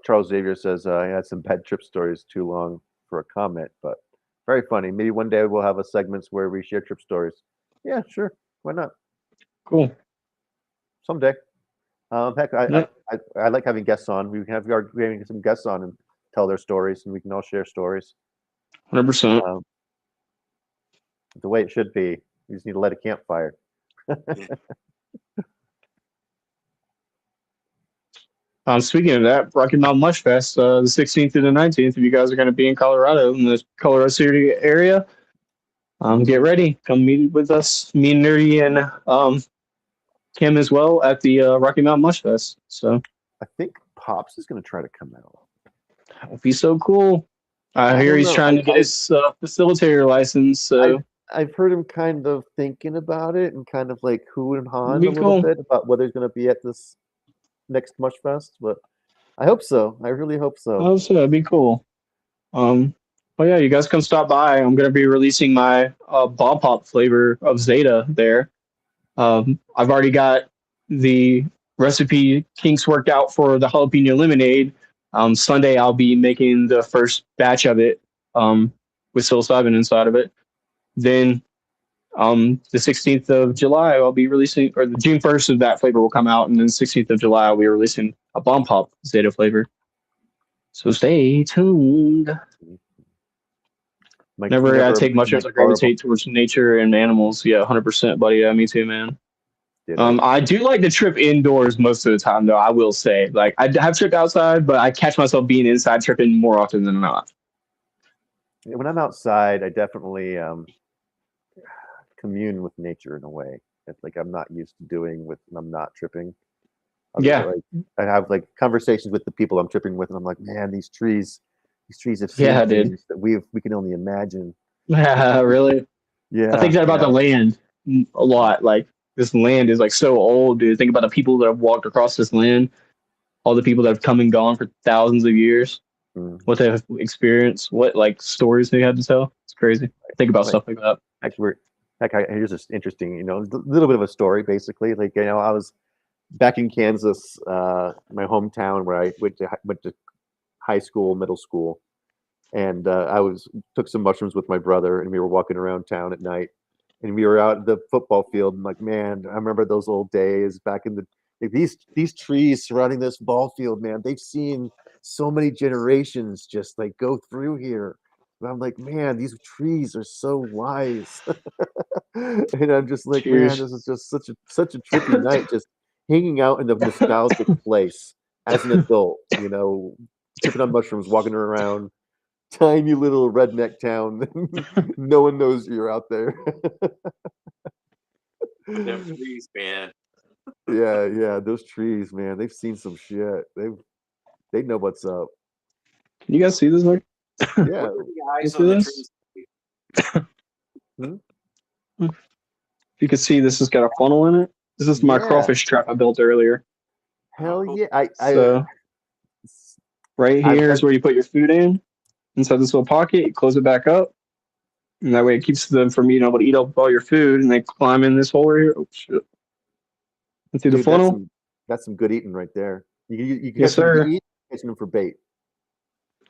Charles Xavier says he had some bad trip stories too long for a comment, but very funny. Maybe one day we'll have a segments where we share trip stories. Yeah, sure. Why not? Cool. Someday. Heck, I like having guests on. We can having some guests on and tell their stories, and we can all share stories. 100%. The way it should be. You just need to light a campfire. Speaking of that, Rocky Mountain Mush Fest, the 16th to the 19th, if you guys are going to be in Colorado, in the Colorado City area, get ready. Come meet with us, me and Nerdy and Kim as well at the Rocky Mountain Mush Fest. So I think Pops is going to try to come out. That would be so cool. I hear he's trying to get his facilitator license. So I've heard him kind of thinking about it and kind of like hooing and hawing a little bit about whether he's going to be at this next Mush Fest, but I hope so. I really hope so. I hope so. That'd be cool. Well, yeah, you guys come stop by. I'm going to be releasing my Bob Pop flavor of Zeta there. I've already got the recipe kinks worked out for the jalapeno lemonade. Sunday, I'll be making the first batch of it. with psilocybin inside of it. Then the 16th of July, I'll be releasing, or the June 1st of that flavor will come out, and then 16th of July, I'll be releasing a Bomb Pop Zeta flavor. So stay tuned. My Whenever peanut I or take my mushrooms, I bar gravitate towards nature and animals. Yeah, 100%, buddy. Yeah, me too, man. ditto. I do like to trip indoors most of the time, though. I will say, like, I have tripped outside, but I catch myself being inside tripping more often than not. When I'm outside, I definitely commune with nature in a way. It's like I'm not used to doing when I'm not tripping. Yeah. Like, I have like conversations with the people I'm tripping with, and I'm like, man, these trees have seen Yeah, dude. things that we can only imagine. Really? Yeah. I think that about the land a lot. Like, this land is like so old, dude. Think about the people that have walked across this land, all the people that have come and gone for thousands of years, Mm. what they have experienced, what like stories they had to tell. It's crazy. Think about Like, stuff like that. here's just interesting, a little bit of a story, basically. Like, I was back in Kansas, my hometown, where I went to high school, middle school, and took some mushrooms with my brother, and we were walking around town at night, and we were out at the football field, and like, man, I remember those old days back in like, these trees surrounding this ball field, man. They've seen so many generations just like go through here. And I'm like, man, these trees are so wise. And I'm just like, man, Cheers. this is just such a trippy night, just hanging out in a nostalgic place as an adult, tripping on mushrooms, walking around tiny little redneck town. No one knows you're out there. Them trees, man. Yeah, those trees, man, they've seen some shit. They know what's up. Can you guys see this? Like, Yeah. What are the eyes see on the this? trees? If you can see, this has got a funnel in it. This is my Yeah. crawfish trap I built earlier. Hell Oh, yeah. So right I've here got- is where you put your food in. Inside this little pocket, you close it back up. And that way it keeps them from being able to eat up all your food, and they climb in this hole right here. Oh shit. And through the dude, funnel. that's some good eating right there. You Yes, catch them to sir. eat, catching them for bait.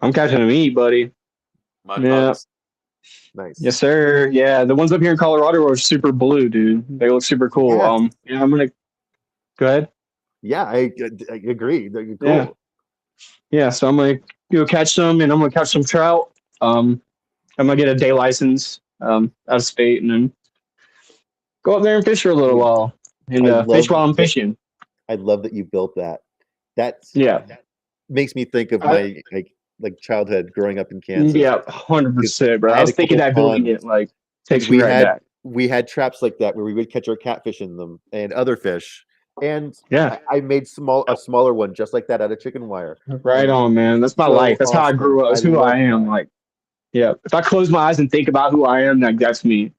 I'm catching them eat, buddy. mud Yeah. bugs. Nice. Yes, sir. Yeah, the ones up here in Colorado are super blue, dude. They look super cool. Yeah. Yeah, I'm gonna go ahead. Yeah, I agree. They're cool. Yeah. Yeah, so I'm gonna catch some, and I'm gonna catch some trout. I'm gonna get a day license out of state, and then go up there and fish for a little Dude, while, and I fish while love I'm fishing. I love that you built that. That makes me think of my like childhood growing up in Kansas. Yeah, 100%, bro. I I had was a thinking couple that building ponds, it like takes we me right back. had traps like that where we would catch our catfish in them and other fish. And Yeah, I made a smaller one just like that out of chicken wire. right on, man. That's my So life. That's how I awesome. grew up. That's I who I love am. that. Like, yeah. If I close my eyes and think about who I am, like that's me.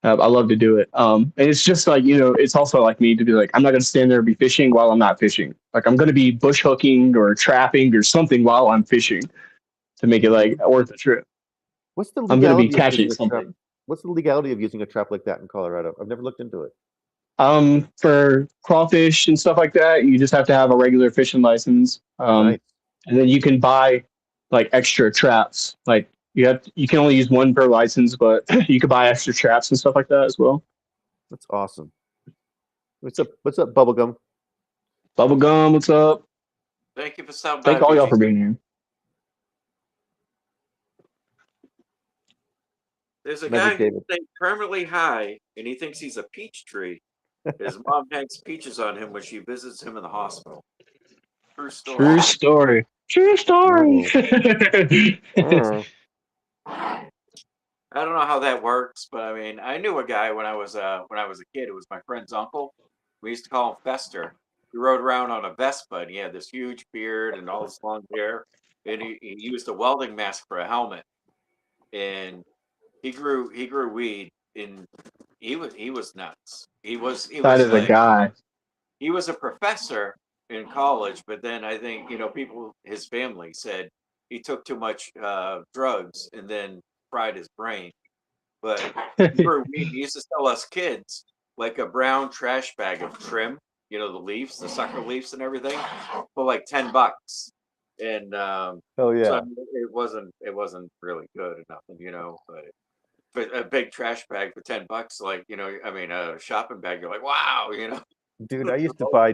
I love to do it. And it's just like, it's also like me to be like, I'm not gonna stand there and be fishing while I'm not fishing. Like I'm gonna be bush hooking or trapping or something while I'm fishing to make it like worth the trip. What's the I'm gonna be legality of catching using a trap? something. What's the legality of using a trap like that in Colorado? I've never looked into it. For crawfish and stuff like that, you just have to have a regular fishing license. Nice. And then you can buy like extra traps. Like you can only use one per license, but you could buy extra traps and stuff like that as well. That's awesome. What's up, Bubblegum? Bubblegum, what's up? Thank you for stopping by. Thank all y'all BG. for being here. There's a Magic guy David. who's permanently high, and he thinks he's a peach tree. His mom hangs peaches on him when she visits him in the hospital. True story. True story. True story. Oh. I don't know how that works, but I mean, I knew a guy when I was a kid. It was my friend's uncle. We used to call him Fester. He rode around on a Vespa, and he had this huge beard and all this long hair. And he used a welding mask for a helmet. And he grew weed, and he was nuts. He was That is a like, guy. he was a professor in college, but then I think his family said he took too much drugs and then fried his brain. But he grew weed. He used to sell us kids like a brown trash bag of trim, the leaves, the sucker leaves and everything, for like $10. and Oh so yeah. I mean, it wasn't really good or nothing, but a big trash bag for $10, like I mean, a shopping bag, you're like, wow. Dude, I used to buy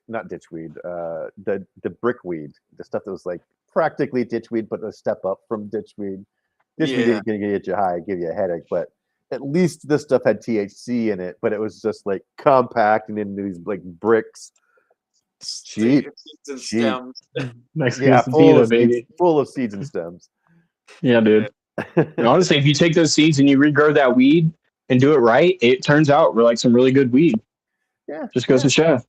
not ditchweed, the brickweed, the stuff that was like practically ditchweed, but a step up from ditchweed. Ditchweed Yeah, ain't gonna get you high, give you a headache, but at least this stuff had THC in it, but it was just like compact and in these like bricks. Cheap, seeds and cheap. stems. Mexican Yeah, sativa, baby. full of seeds and stems. Yeah, dude. And honestly, if you take those seeds and you regrow that weed and do it right, it turns out we're like some really good weed. Yeah, Just goes to show.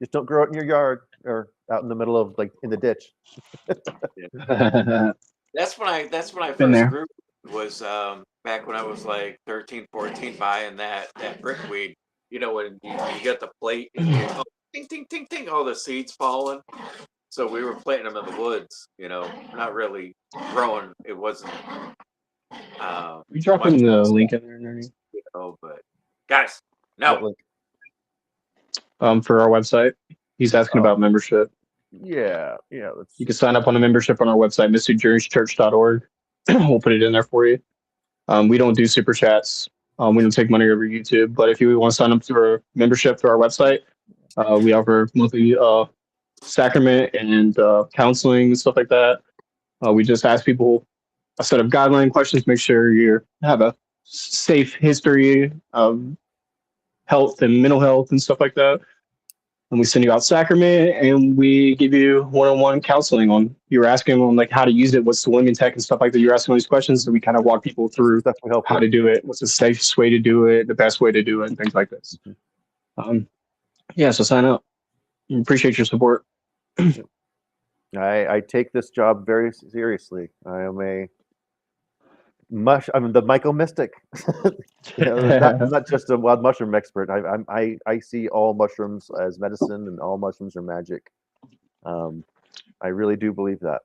just don't grow it in your yard or out in the middle of like in the ditch. That's when I Been first there. grew was back when I was like 13, 14, buying that brickweed. When you get the plate and you oh, ting ting ting ting, all the seeds falling. So we were planting them in the woods. Not really growing. It wasn't We dropping much, the link in there, Nerdy? but guys, What, no. like, For our website. He's asking about membership. yeah, let's You can sign up on a membership on our website, mysterjourneyschurch.org. We'll put it in there for you. We don't do super chats. We don't take money over YouTube. But if you want to sign up for a membership through our website, we offer monthly sacrament and counseling and stuff like that. We just ask people a set of guideline questions, make sure you have a safe history of health and mental health and stuff like that. And we send you out sacrament and we give you one-on-one counseling on you're asking on like how to use it, what's the lemon tech and stuff like that. You're asking all these questions, so we kind of walk people through stuff we help how with. to do it, what's the safest way to do it, the best way to do it, and things like this. Yeah, so sign up. We appreciate your support. I take this job very seriously. I'm the Michael Mystic. Not just a wild mushroom expert. I see all mushrooms as medicine and all mushrooms are magic. I really do believe that.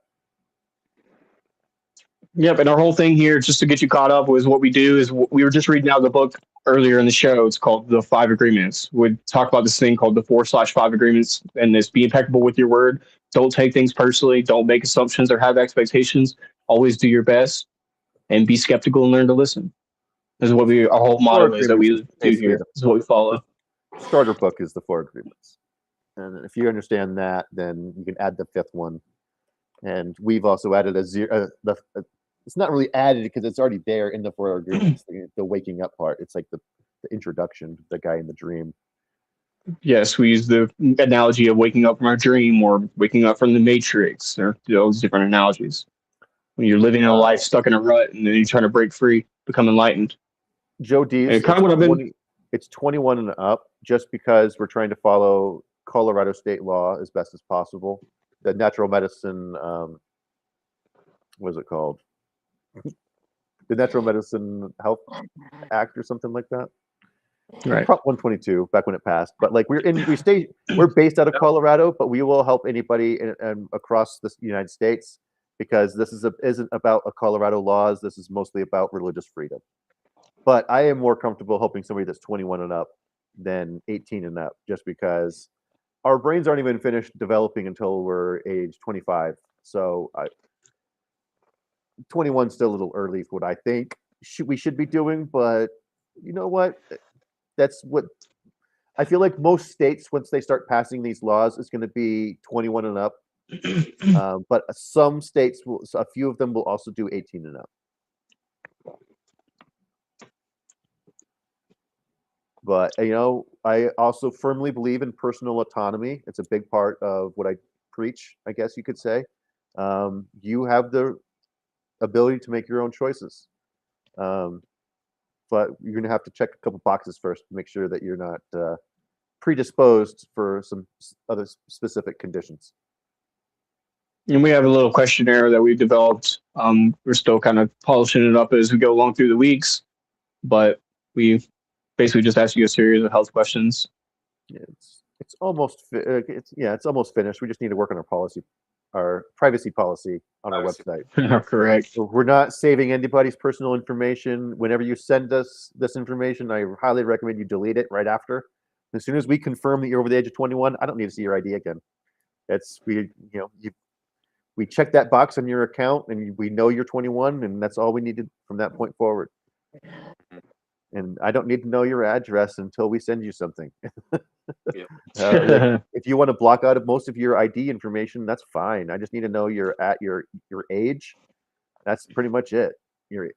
Yep, and our whole thing here, just to get you caught up, was what we do is we were just reading out the book earlier in the show. It's called The Five Agreements. We talk about this thing called the 4/5 agreements, and this be impeccable with your word. Don't take things personally. Don't make assumptions or have expectations. Always do your best, and be skeptical and learn to listen. This is what our whole motto is that we do here. This is what we follow. The starter book is the 4 agreements, and if you understand that, then you can add the 5th one. And we've also added a zero. It's not really added because it's already there in the 4 agreements. The waking up part. It's like the introduction, the guy in the dream. Yes, we use the analogy of waking up from our dream or waking up from the Matrix. There are those different analogies. When you're living in a life stuck in a rut and then you're trying to break free, become enlightened. Joe Dees, it's 21 and up, just because we're trying to follow Colorado state law as best as possible. The natural medicine, what is it called? The Natural Medicine Health Act or something like that. Right. Prop 122 back when it passed. But like we're based out of Colorado, but we will help anybody across the United States, because this isn't about a Colorado laws. This is mostly about religious freedom. But I am more comfortable helping somebody that's 21 and up than 18 and up, just because our brains aren't even finished developing until we're age 25. So 21 is still a little early for what I think we should be doing. But you know what? That's what I feel like most states, once they start passing these laws, is going to be 21 and up. But some states a few of them will also do 18 and up. But I also firmly believe in personal autonomy. It's a big part of what I preach, I guess you could say. You have the ability to make your own choices, but you're going to have to check a couple boxes first to make sure that you're not predisposed for some other specific conditions. And we have a little questionnaire that we've developed. We're still kind of polishing it up as we go along through the weeks, but we basically just ask you a series of health questions. It's almost finished. We just need to work on our privacy policy on our website. Correct. So we're not saving anybody's personal information. Whenever you send us this information, I highly recommend you delete it right after. As soon as we confirm that you're over the age of 21, I don't need to see your ID again. We we check that box on your account, and we know you're 21, and that's all we needed from that point forward. And I don't need to know your address until we send you something. If you want to block out of most of your ID information, that's fine. I just need to know your age. That's pretty much it. Your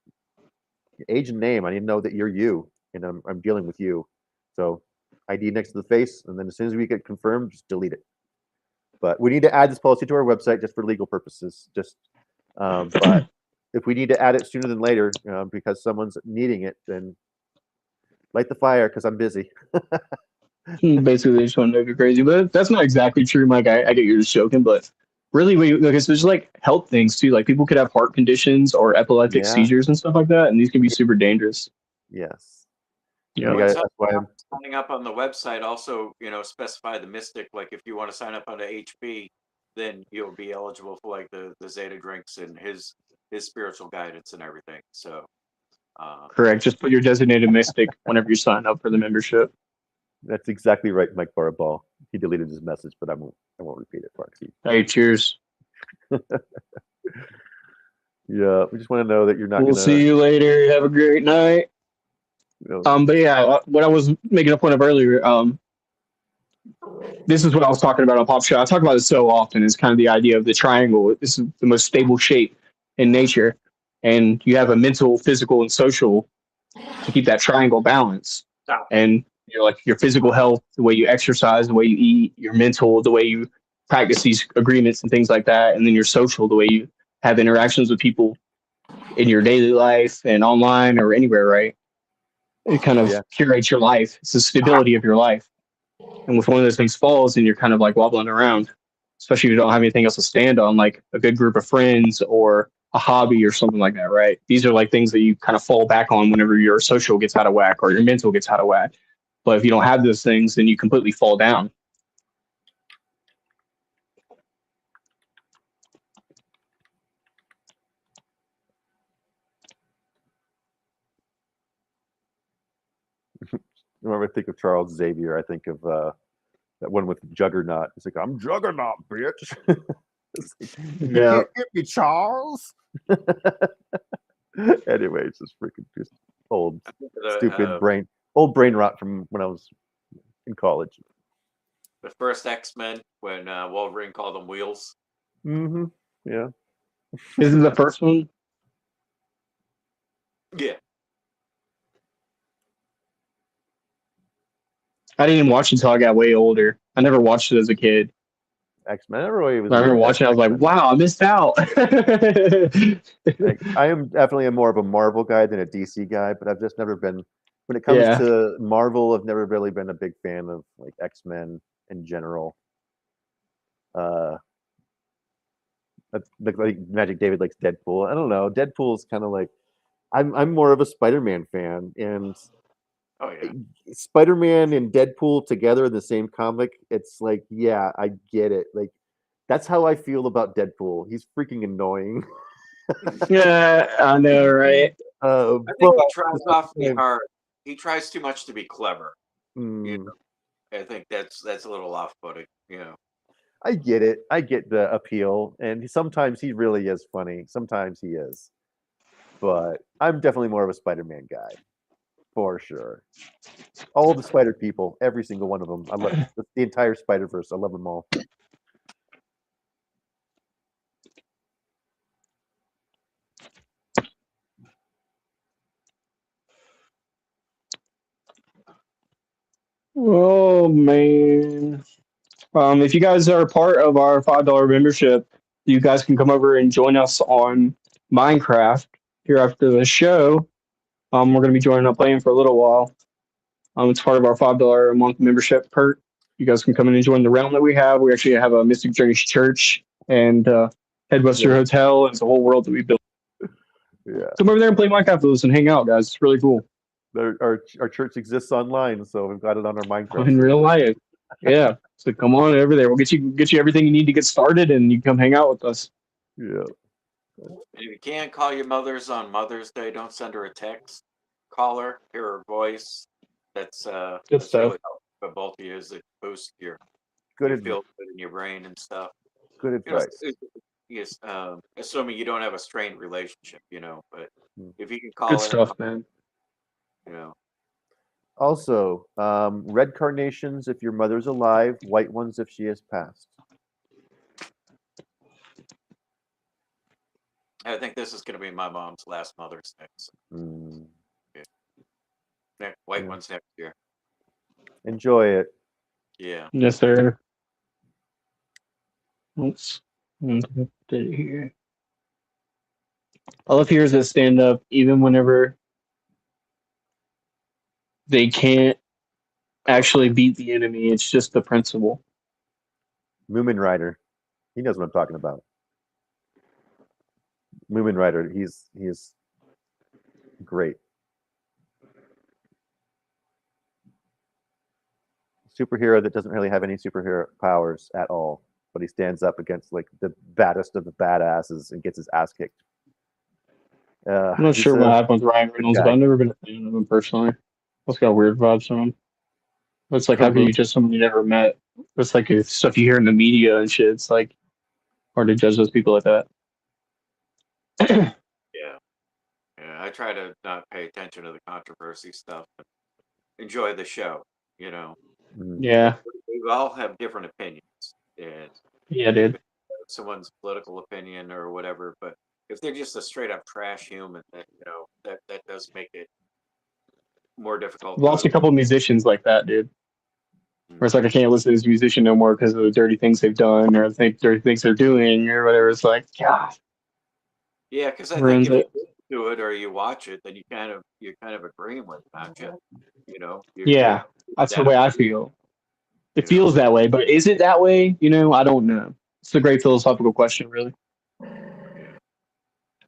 age and name. I need to know that you're you, and I'm dealing with you. So ID next to the face, and then as soon as we get confirmed, just delete it. But we need to add this policy to our website just for legal purposes. But if we need to add it sooner than later because someone's needing it, then light the fire because I'm busy. Basically, they just want to know if you're crazy, but that's not exactly true, Mike. I get you're just joking, but really, there's like health things too. Like people could have heart conditions or epileptic Yeah. seizures and stuff like that, and these can be super dangerous. Yes. Yeah. You gotta- that's why I'm Signing up on the website also, specify the Mystic. Like if you want to sign up on the HP, then you'll be eligible for like the Zeta drinks and his spiritual guidance and everything. So, Correct. Just put your designated mystic whenever you sign up for the membership. That's exactly right, Mike Baraball. He deleted his message, but I won't repeat it, Foxy. Hey, cheers. Yeah, we just want to know that you're not We'll gonna. see you later. Have a great night. But yeah, what I was making a point of earlier, this is what I was talking about on Pop Show. I talk about it so often. It's kind of the idea of the triangle. This is the most stable shape in nature, and you have a mental, physical, and social to keep that triangle balanced. And your physical health, the way you exercise, the way you eat, your mental, the way you practice these agreements and things like that, and then your social, the way you have interactions with people in your daily life and online or anywhere, right? It kind of curates your life. It's the stability of your life. And if one of those things falls, then you're kind of like wobbling around, especially if you don't have anything else to stand on, like a good group of friends or a hobby or something like that, right? These are like things that you kind of fall back on whenever your social gets out of whack or your mental gets out of whack. But if you don't have those things, then you completely fall down. Whenever I think of Charles Xavier, I think of that one with Juggernaut. It's like, I'm Juggernaut, bitch. You can't get me, Charles. Anyway, it's just freaking just old, stupid old brain rot from when I was in college. The first X-Men when Wolverine called them wheels. Mm-hmm. Yeah. This is the first one? Yeah. I didn't even watch it until I got way older. I never watched it as a kid. X-Men. I remember watching it, I was like, wow, I missed out. I am definitely more of a Marvel guy than a DC guy, but I've just never been, when it comes to Marvel, I've never really been a big fan of like X-Men in general. Like Magic David likes Deadpool. I don't know. Deadpool's kind of like, I'm more of a Spider-Man fan, and Spider-Man and Deadpool together in the same comic, it's like, yeah, I get it. Like, that's how I feel about Deadpool. He's freaking annoying. Yeah, I know, right? I think he tries awfully hard. He tries too much to be clever. I think that's a little off-putting. I get it. I get the appeal, and sometimes he really is funny. Sometimes he is, but I'm definitely more of a Spider-Man guy. For sure. All the Spider people, every single one of them. I love the entire Spider-Verse. I love them all. Oh man. If you guys are part of our $5 membership, you guys can come over and join us on Minecraft here after the show. We're going to be joining up playing for a little while. It's part of our $5 a month membership perk. You guys can come in and join the realm that we have. We actually have a Mystic Journeys Church and Headbuster Hotel. It's a whole world that we built. Yeah. Come over there and play Minecraft with us and hang out, guys. It's really cool. Our church exists online, so we've got it on our Minecraft. In real life. Yeah. So come on over there. We'll get you everything you need to get started, and you can come hang out with us. Yeah. If you can't call your mothers on Mother's Day, don't send her a text. Call her, hear her voice. That's good stuff. Really for both of you, is it boosts your feel good in your brain and stuff. Good advice. yes, assuming you don't have a strained relationship, but Mm. if you can call Good it, stuff, man. you know, Also, red carnations if your mother's alive, white ones if she has passed. I think this is going to be my mom's last Mother's Day. So Mm. white Yeah. ones next year. Enjoy it. Yeah. Yes, sir. Oops. Did it here. All of here is that stand up even whenever they can't actually beat the enemy. It's just the principle. Moomin Rider. He knows what I'm talking about. Moomin Rider. He's great. Superhero that doesn't really have any superhero powers at all, but he stands up against like the baddest of the badasses and gets his ass kicked. I'm not He's sure what a happened with Ryan good Reynolds, but guy. I've never been a fan of him personally. It's got weird vibes from him. It's like, how can you judge someone you never met? It's like stuff you hear in the media and shit. It's like hard to judge those people like that. Yeah. Yeah. I try to not pay attention to the controversy stuff. But enjoy the show. Mhm. Yeah, We all have different opinions, and yeah, dude. someone's political opinion or whatever. But if they're just a straight up trash human, then that does make it more difficult. I've lost a couple of musicians like that, dude. Where it's like I can't listen to this musician no more because of the dirty things they've done or think dirty things they're doing or whatever. It's like, God, Yeah, because I think ruins if you it. listen to it or you watch it, then you're kind of agreeing with, not you. You're Yeah, that's the that way I feel. It you know. feels that way, but is it that way? I don't know. It's a great philosophical question, really.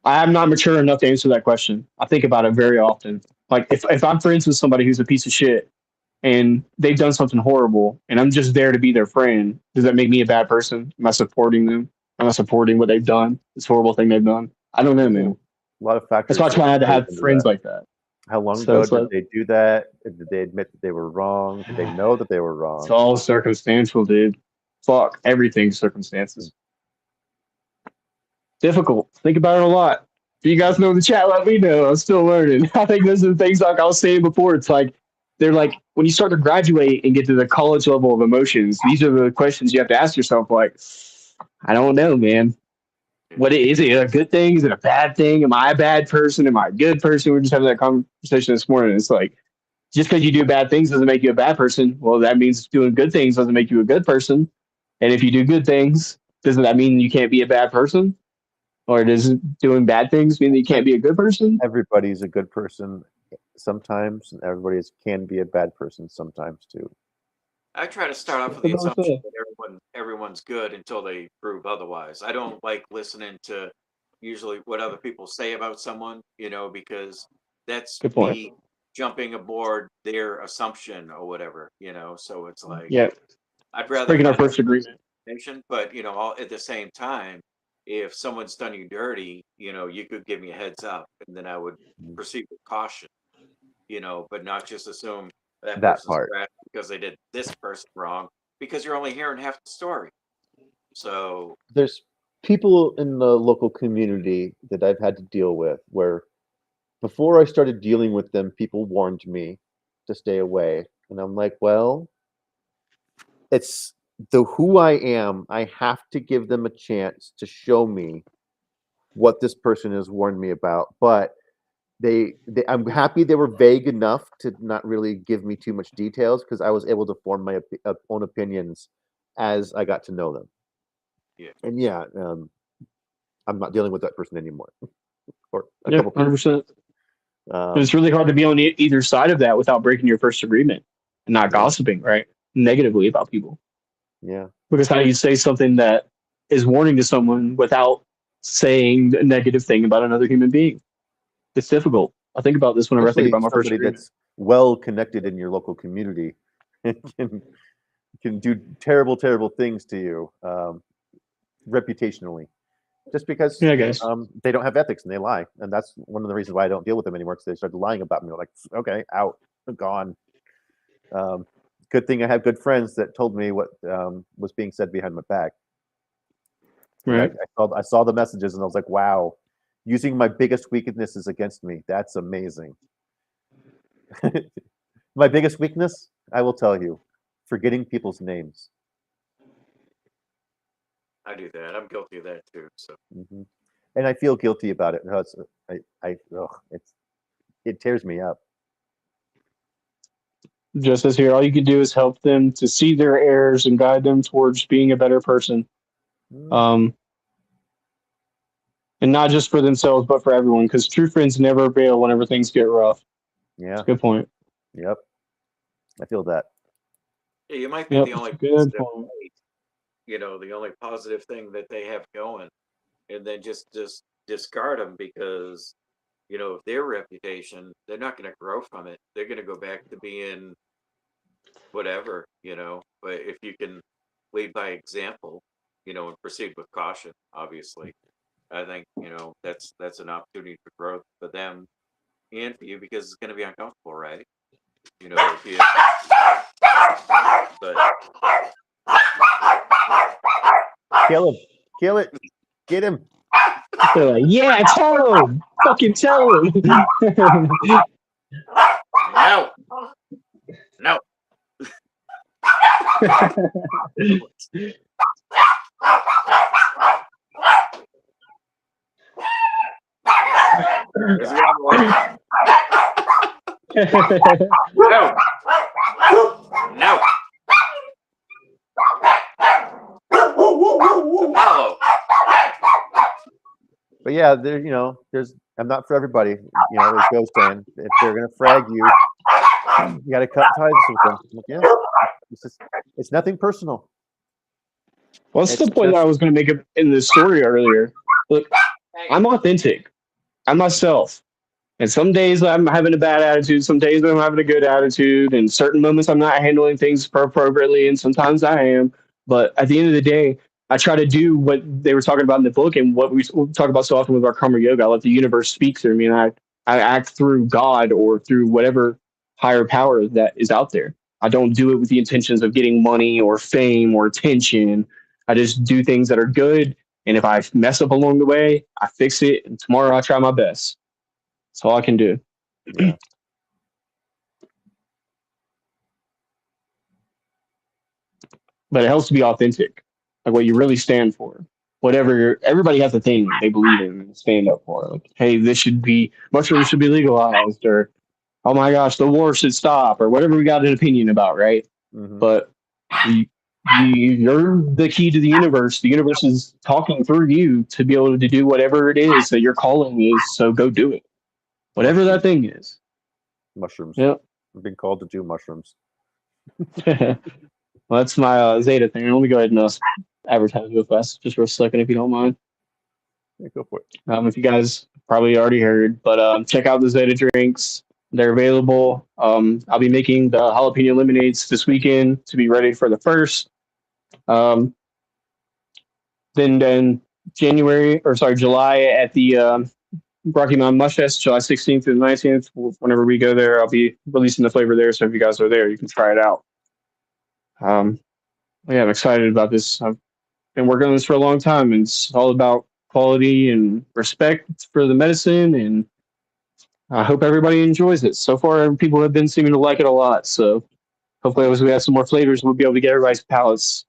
I'm not mature enough to answer that question. I think about it very often. Like if I'm friends with somebody who's a piece of shit and they've done something horrible and I'm just there to be their friend, does that make me a bad person? Am I supporting them? Am I supporting what they've done? This horrible thing they've done? I don't know, There's man. a lot of That's factors why that I had to plays have into friends that. like that. How long So ago it's like did they do that? Did they admit that they were wrong? Did they know that they were it's wrong? all circumstantial, dude. Fuck everything's circumstances. Difficult. Think about it a lot. If you guys know in the chat, let me know. I'm still learning. I think those are the things like I was saying before. It's like they're like when you start to graduate and get to the college level of emotions, these are the questions you have to ask yourself. Like, I don't know, man. What is it a good thing? Is it a bad thing? Am I a bad person? Am I a good person? We're just having that conversation this morning. It's like just because you do bad things doesn't make you a bad person. Well, that means doing good things doesn't make you a good person. And if you do good things, doesn't that mean you can't be a bad person? Or does doing bad things mean that you can't be a good person? Everybody's a good person sometimes, and everybody can be a bad person sometimes too. I try to start off with the assumption that everyone's good until they prove otherwise. I don't like listening to usually what other people say about someone, because that's Good point. me jumping aboard their assumption or whatever, So it's like Yeah, I'd rather breaking our find out first agreement. information, but all at the same time, if someone's done you dirty, you could give me a heads up, and then I would Mhm. proceed with caution, but not just assume that That person's part. trash because they did this person wrong, because you're only hearing half the story. So There's people in the local community that I've had to deal with where before I started dealing with them, people warned me to stay away. And I'm like, well, it's the who I am. I have to give them a chance to show me what this person has warned me about. But I'm happy they were vague enough to not really give me too much details because I was able to form my own opinions as I got to know them. yeah, And yeah, I'm not dealing with that person anymore, or a Yeah, couple people. 100%. Um, It's really hard to be on either side of that without breaking your first agreement and not Yeah. gossiping, right? Negatively about people. yeah, Because how do you say something that is warning to someone without saying a negative thing about another human being? It's difficult. I think about this whenever I think especially about my first somebody agreement. that's well connected in your local community can do terrible, terrible things to you reputationally, just because Yeah, I guess. they don't have ethics and they lie, and that's one of the reasons why I don't deal with them anymore because they started lying about me. Like, okay, out, gone. Good thing I have good friends that told me what was being said behind my back. And Right. I saw the messages and I was like, wow, using my biggest weaknesses against me. That's amazing. My biggest weakness, I will tell you, forgetting people's names. I do that. I'm guilty of that too. So Hmm. And I feel guilty about it. No, it tears me up. Just as here, all you can do is help them to see their errors and guide them towards being a better person. Um, and not just for themselves, but for everyone, because true friends never bail whenever things get rough. Yeah. Good point. Yep. I feel that. yeah, you might be Yep, the it's only a good positive point. light, you know, the only positive thing that they have going, and then just discard them because you know their reputation, they're not going to grow from it. They're going to go back to being whatever, you know. But if you can lead by example, you know, and proceed with caution, obviously, I think you know that's an opportunity for growth for them and for you because it's going to be uncomfortable, right? You know, if you, but Kill him. Kill it. Get him. They're like, yeah, tell him. Fucking tell him. no, no. There's another one. No, no. Apollo. But yeah, I'm not for everybody. As Joe's saying, if they're gonna frag you, you gotta cut ties with them. Like, yeah, it's nothing personal. What's It's the point that I just was going to make in the story earlier? Look, I'm authentic. I'm myself. And some days I'm having a bad attitude. Some days I'm having a good attitude. And certain moments I'm not handling things appropriately. And sometimes I am. But at the end of the day, I try to do what they were talking about in the book and what we talk about so often with our karma yoga. I let the universe speak through me. And I act through God or through whatever higher power that is out there. I don't do it with the intentions of getting money or fame or attention. I just do things that are good. And if I mess up along the way, I fix it. And tomorrow I try my best. That's all I can do. yeah. But it helps to be authentic, like what you really stand for. Whatever everybody has a thing they believe in and stand up for. Like, hey, this should be mushrooms should be legalized, or oh my gosh, the war should stop, or whatever we got an opinion about, right? Hmm. But you, you're the key to the universe. The universe is talking through you to be able to do whatever it is that your calling is. So go do it, whatever that thing is. Mushrooms. Yep. I've been called to do mushrooms. Well, that's my Zeta thing. Let me go ahead and advertise real fast, just for a second, if you don't mind. Yeah, go for it. If you guys probably already heard, but check out the Zeta drinks. They're available. I'll be making the jalapeno lemonades this weekend to be ready for the first. Um, then July at the Rocky Mountain Mush Fest, July 16th through the 19th. Whenever we go there, I'll be releasing the flavor there. So if you guys are there, you can try it out. Yeah, I'm excited about this. I've been working on this for a long time, and it's all about quality and respect for the medicine. And I hope everybody enjoys it. So far, people have been seeming to like it a lot. So hopefully, as we have some more flavors, we'll be able to get everybody's palates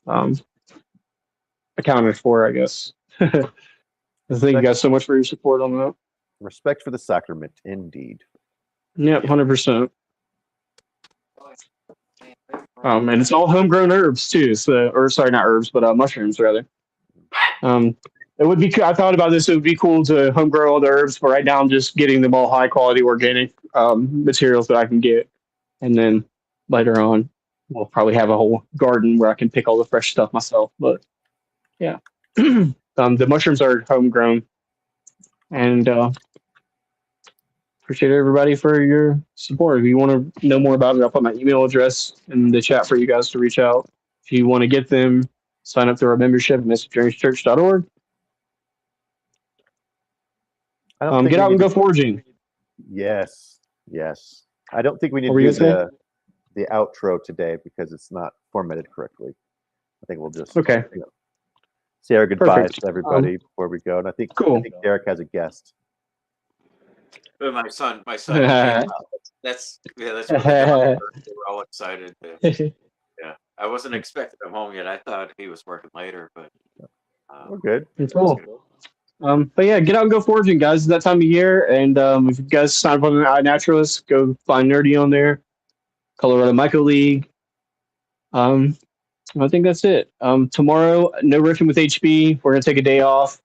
um, accounted for, I guess. Thank you guys so much for your support on that. Respect for the sacrament, indeed. Yep, 100%. And it's all homegrown herbs too. So, or sorry, not herbs, but mushrooms rather. It would be. I thought about this. It would be cool to home grow all the herbs, but right now I'm just getting them all high quality organic materials that I can get, and then later on we'll probably have a whole garden where I can pick all the fresh stuff myself. But yeah, the mushrooms are homegrown, and appreciate everybody for your support. If you want to know more about it, I'll put my email address in the chat for you guys to reach out. If you want to get them, sign up through our membership at mysticjourneyschurch.org. I don't think Get we out and need go to- foraging. Yes, yes. I don't think we need What were to you do gonna say? the outro today because it's not formatted correctly. I think we'll just Okay. say our goodbyes Perfect. to everybody before we go. And I think Cool. Derek has a guest. But my son came out. That's really done. They were all excited. Yeah, I wasn't expecting him home yet. I thought he was working later, but We're good. Cool. But yeah, get out and go foraging, guys. It's that time of year, and if you guys sign up on the iNaturalist, go find Nerdy on there. Colorado Micro League. I think that's it. Tomorrow, no riffing with HB. We're gonna take a day off.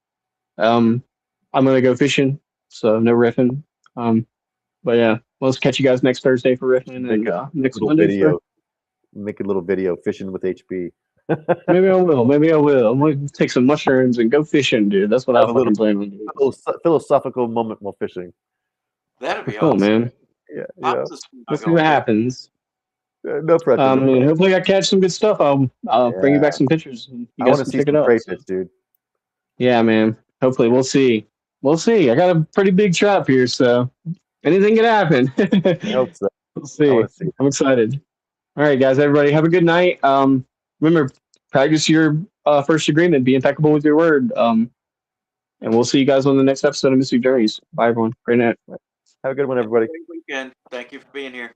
I'm gonna go fishing, so no riffing. But yeah, we'll catch you guys next Thursday for riffing, and next Little Monday video. Make a little video fishing with HB. Maybe I will. Maybe I will. I'm gonna take some mushrooms and go fishing, dude. That's what Have I'm a little- fucking planning on doing. A little philosophical moment while fishing. that'd be Cool, awesome. man. Yeah. Pops is not Let's see going what to- happens. No pressure. no And pressure. hopefully I catch some good stuff. I'll bring you Yeah. back some pictures. And you I guys want to can see check it some out. crayfish, dude. Yeah, man. Hopefully we'll see. We'll see. I got a pretty big trap here, so anything can happen. I hope so. We'll I see. want to see. I'm excited. All right, guys. Everybody, have a good night. Remember, practice your first agreement. Be impeccable with your word. And we'll see you guys on the next episode of Mystic Journeys. Bye, everyone. Great night. Have a good one, everybody. Great weekend. Thank you for being here.